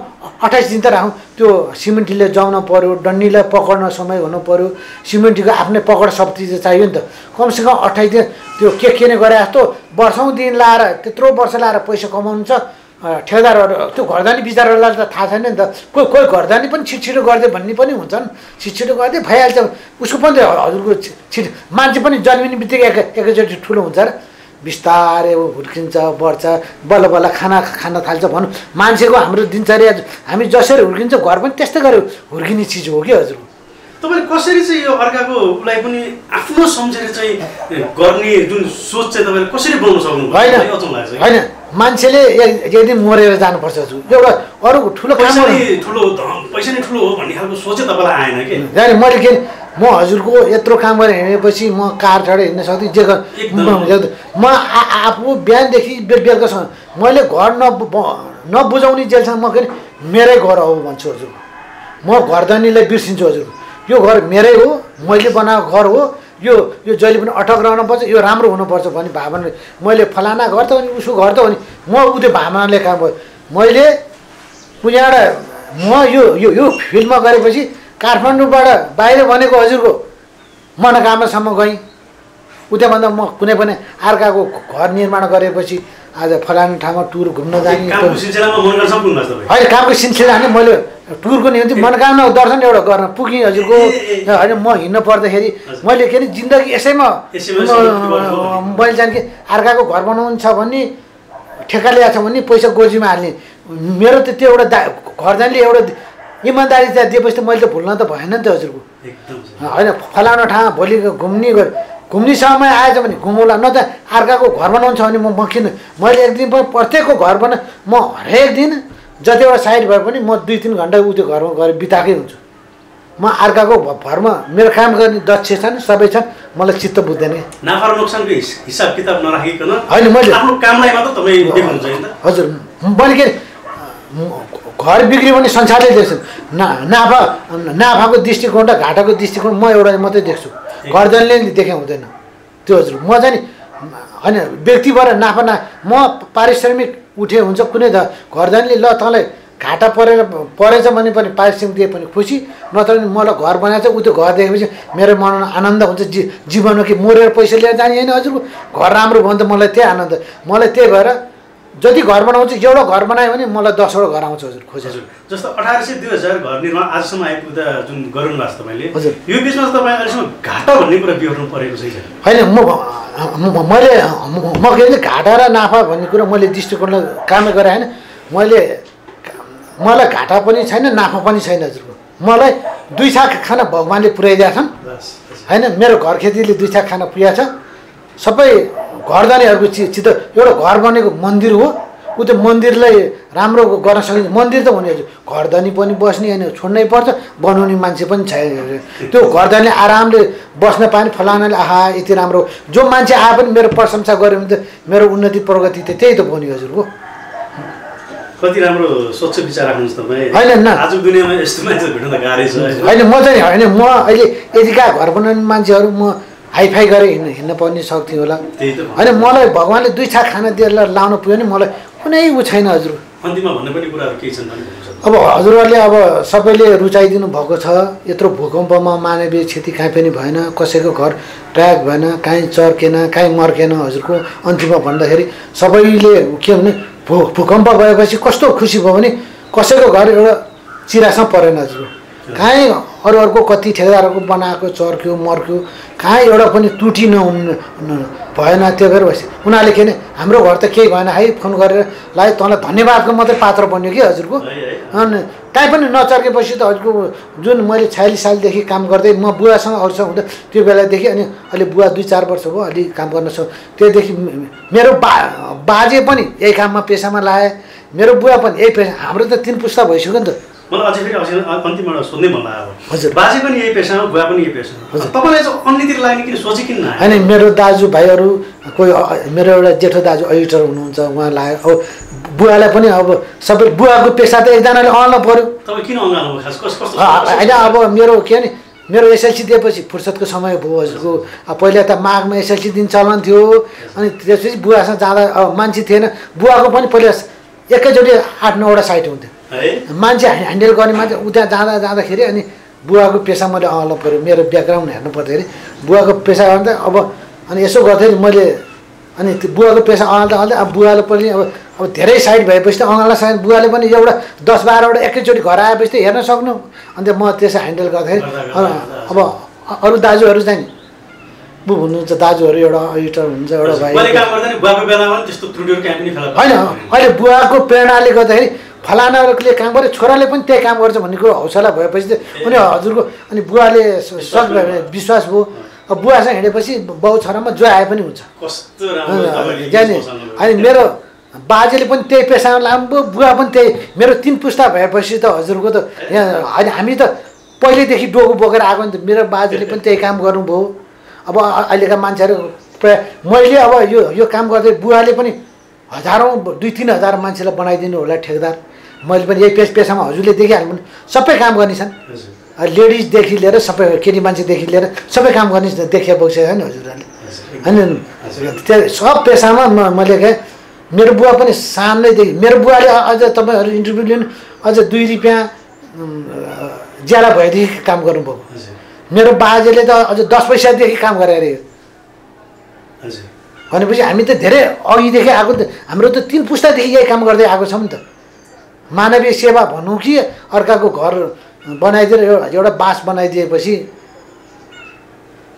28 दिन त राखौँ। त्यो सिमेन्टीले जाउन पऱ्यो डन्नीलाई पक्र्न समय हुनु पऱ्यो सिमेन्टीको आफ्नै पकड शक्ति चाहिँ चाहियो नि त। कमसेकम 28 दिन त्यो के नै गरे जस्तो वर्षौँ दिन लाएर त्यत्रो वर्ष लाएर पैसा कमाउनु छ ठेकेदारहरू। त्यो घरदानी बिचाराहरूलाई त थाहा छैन नि त। कोही घरदानी पनि छिटो गरिदियो भन्ने पनि हुन्छन्। छिटो गरिदियो भइहाल्छ उसको पनि हजुरको छिटो मान्छे पनि जन्मिने बित्तिकै एकैचोटि ठुलो हुन्छ र बिस्तारै हुर्किन्छ बढ्छ बल्ल खान थाल्छ भनौँ। मान्छेको हाम्रो दिनचर्या हामी जसरी हुर्किन्छ घर पनि त्यस्तै गरेर हुर्किने चिज हो कि हजुर। तपाईँले कसरी चाहिँ यो अर्काको उसलाई पनि आफ्नो सम्झेर चाहिँ गर्ने जुन सोच चाहिँ तपाईँले कसरी बनाउन सक्नु होइन मान्छेले एक दिन मरेर जानुपर्छ हजुर। एउटा अरूको ठुलो पैसा नै ठुलो हो भन्ने खालको सोचै तपाईँलाई आएन कि? होइन मैले के म हजुरको यत्रो काम गरेर हिँडेपछि म कार चढेर हिँड्न सक्दिनँ जे म आफू बिहानदेखि बेलुकासम्म मैले घर नबुझाउने जेलसम्म म के मेरै घर हो भन्छु हजुर। म घरधनीलाई बिर्सिन्छु हजुर। यो घर मेरै हो मैले बनाएको घर हो यो जहिले पनि अटक रहनुपर्छ यो राम्रो हुनुपर्छ भन्ने भावनाले मैले फलाना घर त भने उसको घर त भने म उयो भावनाले काम गरेँ। मैले पुण्याबाट म यो फिल्डमा गरेपछि काठमाडौँबाट बाहिर बनेको हजुरको मनोकामनासम्म गएँ। उताभन्दा म कुनै पनि अर्काको घर निर्माण गरेपछि आज फलाना ठाउँमा टुर घुम्न जाने होइन कामको सिलसिला नि मैले टुरको निम्ति मनोकामना दर्शन एउटा गर्न पुगेँ हजुरको। होइन म हिँड्न पर्दाखेरि मैले के अरे जिन्दगी यसैमा मैले जाने कि अर्काको घर बनाउनु छ भने ठेक्का ल्याएको छ भने पैसा गोजीमा हाल्ने मेरो त त्यो एउटा घरदानीले एउटा इमान्दारी त्यहाँ दिएपछि त मैले त भुल्न त भएन नि त हजुरको होइन फलानु ठाउँ भोलि घुम्ने समय आएछ भने घुमौला न त अर्काको घर बनाउँछ भने म किन मैले एक दिन पनि प्रत्येकको घर म हरेक दिन जतिवटा साइड भए पनि म 2-3 घन्टा उ त्यो घरमा गएर बिताएकै हुन्छु म अर्काको घरमा मेरो काम गर्ने दक्ष छन् सबै छन् मलाई चित्त बुझ्दैन नाफा र नोक्सानको हिसाब किताब नराखिकन होइन मैले आफ्नो कामलाई मात्र तपाईँ देख्नुहुन्छ हैन हजुर मैले के घर बिग्रियो भने संसारले देख्छ नाफाको दृष्टिकोण र घाटाको दृष्टिकोण म एउटा मात्रै देख्छु घरजनले देखे हुँदैन त्यो हजुर म चाहिँ होइन व्यक्तिबाट नाफा म पारिश्रमिक उठे हुन्छ कुनै घरजनले ल तँलाई घाटा परेछ भने पनि पारिश्रमिक दिए पनि खुसी नत्र भने मलाई घर बनाएछ उ त्यो घर देखेपछि मेरो मनमा आनन्द हुन्छ जीवनमा कि मरेर पैसा लिएर जाने होइन हजुरको घर राम्रो भयो भने त मलाई त्यही आनन्द मलाई त्यही भएर जति घर बनाउँछु एउटा घर बनायो भने मलाई 10वटा घर आउँछ हजुर खोजेछु जस्तो 1800-2000 घर निर्माण आजसम्म आइपुग्दा जुन गर्नु भएको छ तपाईँले हजुर यो बिचमा तपाईँ अहिलेसम्म घाटा भन्ने कुरा बिहोर्नु परेको छैन होइन मैले म के अरे घाटा र नाफा भन्ने कुरा मैले दृष्टिकोणले काम गरेँ होइन मलाई घाटा पनि छैन नाफा पनि छैन हजुरको मलाई 2 छाक खाना भगवान्ले पुर्याइदिएका छन् होइन मेरो घर खेतीले 2 छाक खाना पुर्याएको छ सबै घरदानीहरूको चित्त एउटा घर बनेको मन्दिर हो उ त्यो मन्दिरलाई राम्रो गर्न सकिन्छ मन्दिर त हुने हजुर घरदानी पनि बस्ने होइन छोड्नै पर्छ बनाउने मान्छे पनि छैन त्यो घरदानी आरामले बस्न पाएन फलानाले आहा यति राम्रो जो मान्छे आए पनि मेरो प्रशंसा गर्यो भने त मेरो उन्नति प्रगति त त्यही त भयो नि हजुरको कति राम्रो स्वच्छ विचार राख्नुहुन्छ तपाईँ होइन आजको दुनियाँमा यस्तो मान्छे भेट्न त गाह्रै छ होइन म चाहिँ होइन म अहिले यतिका घर बनाउने मान्छेहरू म हाइफाई गरेर हिँड्न पर्ने सक्थेँ होला होइन मलाई भगवान्ले 2 छाक खाना दिएर लाउनु पुग्यो भने मलाई कुनै उ छैन हजुर अन्तिममा भन्नुपर्ने कुराहरू केही छन् अब हजुरहरूले अब सबैले रुचाइदिनु भएको छ यत्रो भूकम्पमा मानवीय क्षति कहीँ पनि भएन कसैको घर ट्र्याक भएन कहीँ चर्केन कहीँ मर्केन हजुरको अन्तिममा भन्दाखेरि सबैले के भने भूकम्प गएपछि कस्तो खुसी भयो भने कसैको घर एउटा चिरासँग परेन हजुर कहीँ अरूको कति ठेकेदारहरूको बनाएको चर्क्यो मर्क्यो कहीँ एउटा पनि त्रुटि भएन त्यो गरेर उनीहरूले के भने हाम्रो घर त केही भएन है फोन गरेर ला तँलाई धन्यवादको मात्रै पात्र बन्यो कि हजुरको अनि कहीँ पनि नचर्केपछि त हजुरको जुन मैले 46 सालदेखि काम गर्दै म बुवासँग अरूसँग हुँदा त्यो बेलादेखि अनि अहिले बुवा 2-4 वर्ष भयो अलि काम गर्न सक्छु त्योदेखि मेरो बाजे पनि यही काममा पेसामा लाए मेरो बुवा पनि यही पेसा हाम्रो त 3 पुस्ता भइसक्यो नि त मलाई अझै फेरि अन्तिममा सोध्नै मन लाग्यो हजुर बाजे पनि यही पेसामा बुवा पनि यही पेसामा तपाईँलाई चाहिँ अन्यतिर लाग्ने किन सोचे किन नआयो होइन मेरो दाजुभाइहरू कोही मेरो एउटा जेठो दाजु एडिटर हुनुहुन्छ उहाँ लाग्यो अब बुवालाई पनि अब सबै बुवाको पेसा त एकजनाले अल्न पर्यो तपाईँ किन अँगाल्नु खास कस्तो होइन अब मेरो के भने मेरो एसएलसी दिएपछि फुर्सदको समय भयो हजुरको पहिला त माघमा एसएलसी दिन चलन थियो अनि त्यसपछि बुवासँग जाँदा अब मान्छे थिएन बुवाको पनि पहिला एकैचोटि 8-9वटा साइट हुन्थ्यो मान्छे ह्यान्डल गर्ने मान्छे उता जाँदाखेरि अनि बुवाको पेसा मैले अँगाल्नु पऱ्यो मेरो ब्याकग्राउन्ड हेर्नु पर्दाखेरि बुवाको पेसा गर्दा अब अनि यसो गर्दाखेरि मैले अनि त्यो बुवाको पेसा अँगाल्दा अब बुवाले पनि अब धेरै साइड भएपछि त अँगाल्न सक्ने बुवाले पनि एउटा 10-12वटा एकैचोटि घर आएपछि त हेर्न सक्नु अन्त म त्यसो ह्यान्डल गर्दाखेरि अब अरू दाजुहरू चाहिँ बु हुनुहुन्छ दाजुहरू एउटा एडिटर हुनुहुन्छ एउटा भाइ होइन अहिले बुवाको प्रेरणाले गर्दाखेरि फलानाले काम गरे छोराले पनि त्यही काम गर्छ भन्ने कुरो हौसला भएपछि त उनी हजुरको अनि बुवाले सक्यो भने विश्वास भयो अब बुवासँग हिँडेपछि बाउ छोरामा जो आए पनि हुन्छ अनि मेरो बाजेले पनि त्यही पेसामा लाग्नुभयो बुवा पनि त्यही मेरो 3 पुस्ता भएपछि त हजुरको त यहाँ होइन हामी त पहिल्यैदेखि डोको बोकेर आएको नि त मेरो बाजेले पनि त्यही काम गर्नुभयो अब अहिलेका मान्छेहरू मैले अब यो काम गर्दै बुवाले पनि हजारौँ 2-3 हजार मान्छेलाई बनाइदिनु होला ठेकेदार मैले पनि यही पेसामा हजुरले देखिहाल्नु सबै काम गर्ने छन् लेडिजदेखि लिएर सबै केटी मान्छेदेखि लिएर सबै काम गर्ने देखिया बसेको छ नि हजुरहरूले होइन त्यो सब पेसामा मैले के मेरो बुवा पनि सानैदेखि मेरो बुवाले अझ तपाईँहरू इन्टरभ्यू लिनु अझ 2 रुपियाँ ज्याला भएदेखि काम गर्नुभयो मेरो बाजेले त अझ 10 पैसादेखि काम गरेर भनेपछि हामी त धेरै अघिदेखि आएको हाम्रो त 3 पुस्तादेखि यही काम गर्दै आएको छौँ नि त मानवीय सेवा भनौँ कि अर्काको घर बनाइदिएर एउटा बास बनाइदिएपछि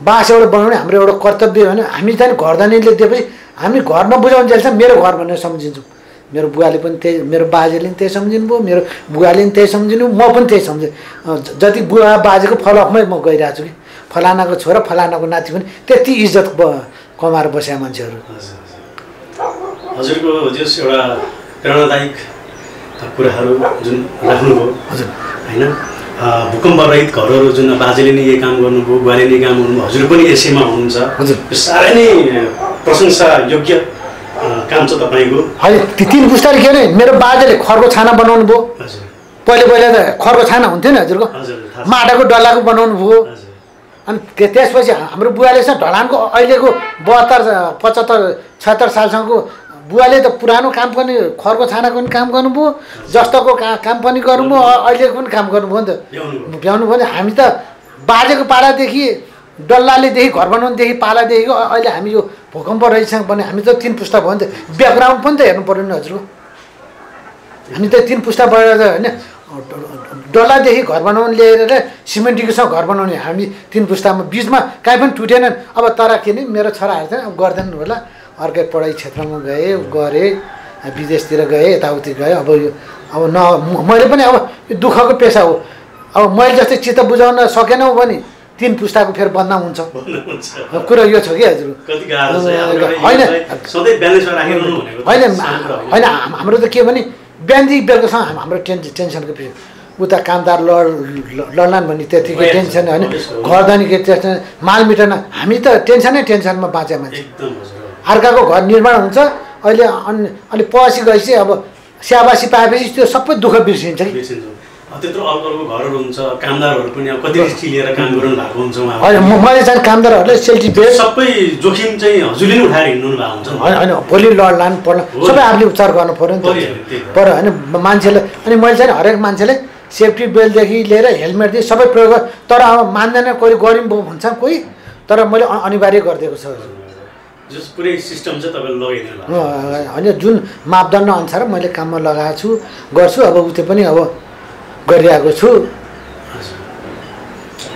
बास एउटा बनाउने हाम्रो एउटा कर्तव्य होइन हामी चाहिँ घरदानीले दिएपछि हामी घरमा बुझाउनु जान्छ मेरो घर भनेर सम्झिन्छौँ मेरो बुवाले पनि त्यही, मेरो बाजेले पनि त्यही सम्झिनु भयो, मेरो बुवाले पनि त्यही सम्झिनु, म पनि त्यही सम्झेँ। जति बुवा बाजेको फलकमै म गइरहेको छु कि फलानाको छोरा फलानाको नाति पनि त्यति इज्जत कमाएर बसेका मान्छेहरू। हजुरको जस एउटा प्रेरणादायक कुराहरू जुन राख्नुभयो हजुर होइन, भूकम्प रहित घरहरू जुन बाजेले नै यही काम गर्नुभयो, बुवाले नै काम गर्नुभयो, हजुर पनि यसैमा हुनुहुन्छ। हजुर यो साह्रै नै प्रशंसा योग्य काम छ तपाईँको। होइन 3 पुस्ताले के अरे मेरो बाजेले खरको छाना बनाउनु भयो। हजुर पहिले त खरको छाना हुन्थ्यो नि हजुरको, हजुर थाहा छ। माटाको डल्लाको बनाउनु भयो। हजुर अनि त्यसपछि हाम्रो बुवाले चाहिँ ढलानको अहिलेको 72, 75, 76 सालसम्मको बुवाले त पुरानो काम पनि खरको छानाको पनि काम गर्नुभयो, जस्तोको काम पनि गर्नुभयो, अहिलेको पनि काम गर्नुभयो नि त, भ्याउनु भयो नि। हामी त बाजेको पालादेखि डल्लालेदेखि घर बनाउनुदेखि पालादेखिको अहिले हामी यो भूकम्प रहितसँग पनि हामी त 3 पुस्ता भयो नि त, ब्याकग्राउन्ड पनि त हेर्नु पऱ्यो नि हजुरको। हामी त 3 पुस्ता भएर होइन डल्लादेखि घर बनाउनु लिएर सिमेन्टिकोसँग घर बनाउने हामी 3 पुस्तामा बिचमा काहीँ पनि टुटेनन्। अब तर के नि मेरो छोराहरू चाहिँ अब गर्दैन होला, अर्कै पढाइ क्षेत्रमा गरे विदेशतिर गए, यताउति गए। अब यो अब मैले पनि अब यो दुःखको पेसा हो। अब मैले जस्तै चित्त बुझाउन सकेनौ भने 3 पुस्ताको फेरि बदनाम हुन्छ। कुरा यो छ कि हजुर। होइन होइन हाम्रो त के भने बिहानदेखि बेलुकासम्म हाम्रो टेन्सनको पेसा। उता कामदार लड्लान् भन्ने त्यतिकै टेन्सन होइन, घरदानीको टेन्सन, माल मिटेन, हामी त टेन्सनमा बाँचे मान्छे। अर्काको घर निर्माण हुन्छ अहिले, अनि पछि गएपछि अब स्याबासी पाएपछि त्यो सबै दुःख बिर्सिन्छ कि। त्यत्रो अल्कोहलको घरहरू हुन्छ, कामदारहरू पनि अब कति रिस्क लिएर काम गर्नु भएको हुन्छ। होइन मैले चाहिँ कामदारहरूले सेल्टी बेड सबै जोखिम चाहिँ हजुरले नै उठाएर हिँड्नु भएको हुन्छ। होइन भोलि लड्लान् पढ्न सबै आफूले उपचार गर्नु पऱ्यो नि त पर होइन मान्छेले। अनि मैले चाहिँ हरेक मान्छेले सेफ्टी बेल्टदेखि लिएर हेलमेटदेखि सबै प्रयोग गर, तर अब मान्दैन, कोही गरिम भयो भन्छ कोही, तर मैले अनिवार्य गरिदिएको छ। जस पुरै सिस्टम चाहिँ तपाईँले लगाइदिनु भएको होइन, जुन मापदण्ड अनुसार मैले काममा लगाएको छु, गर्छु। अब उतै पनि अब गरिरहेको छु।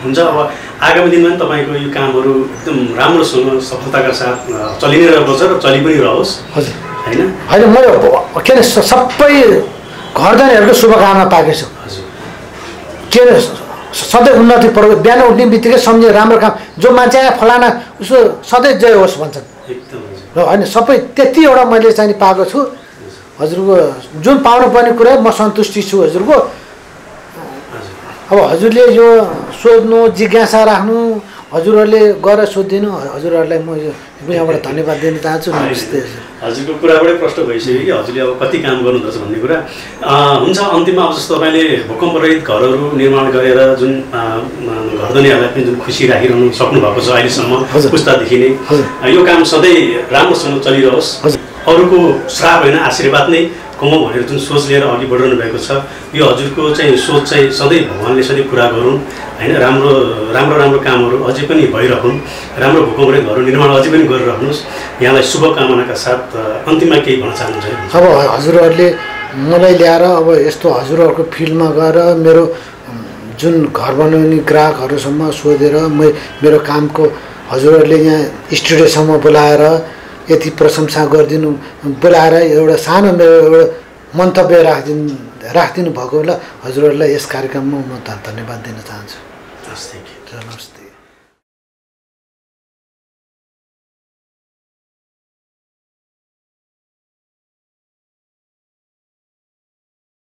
हुन्छ। अब आगामी दिनमा पनि तपाईँको यो कामहरू एकदम राम्रोसँग सफलताका साथ चलि नै रहेको छ र चलि पनि रहोस्। हजुर होइन होइन मैले के अरे सबै घरदानीहरूको शुभकामना पाएको छु। के अरे सधैँ उन्नति पर्यो, बिहान उठ्ने बित्तिकै सम्झे राम्रो काम, जो मान्छे फलाना उसको सधैँ जय होस् भन्छन्। र होइन सबै त्यति एउटा मैले चाहिँ पाएको छु। हजुरको जुन पाउनुपर्ने कुरा म सन्तुष्टि छु हजुरको। अब हजुरले यो सोध्नु, जिज्ञासा राख्नु, हजुरहरूले गएर सोधिदिनु, हजुरहरूलाई म यो यहाँबाट धन्यवाद दिन चाहन्छु। नमस्ते। हजुरको कुराबाटै प्रश्न भइसक्यो कि हजुरले अब कति काम गर्नुहुँदछ भन्ने कुरा। हुन्छ, अन्तिममा अब जस्तो तपाईँले भूकम्प रहित घरहरू निर्माण गरेर जुन घरधनीहरूलाई पनि जुन खुसी राखिरहनु सक्नुभएको छ अहिलेसम्म पुस्तादेखि नै, यो काम सधैँ राम्रोसँग चलिरहोस्। अरूको श्राप होइन आशीर्वाद नै कमाउँ भनेर जुन सोच लिएर अघि बढिरहनु भएको छ, यो हजुरको चाहिँ सोच चाहिँ सधैँ भगवान्ले सधैँ पुरा गरून् होइन। राम्रो कामहरू अझै पनि भइरहन्, राम्रो भूकम्प रहित घरहरू निर्माण अझै पनि गरिराख्नुहोस्। यहाँलाई शुभकामनाका साथ अन्तिममा केही भन्न चाहनुहुन्छ? अब हजुरहरूले मलाई ल्याएर अब यस्तो हजुरहरूको फिल्डमा गएर मेरो जुन घर बनाउने ग्राहकहरूसम्म सोधेर मेरो कामको हजुरहरूले यहाँ स्टुडियोसम्म बोलाएर यति प्रशंसा गरिदिनु, बोलाएर एउटा सानो मेरो एउटा मन्तव्य राखिदिनु भएको बेला हजुरहरूलाई यस कार्यक्रममा म धन्यवाद दिन चाहन्छु। नमस्ते।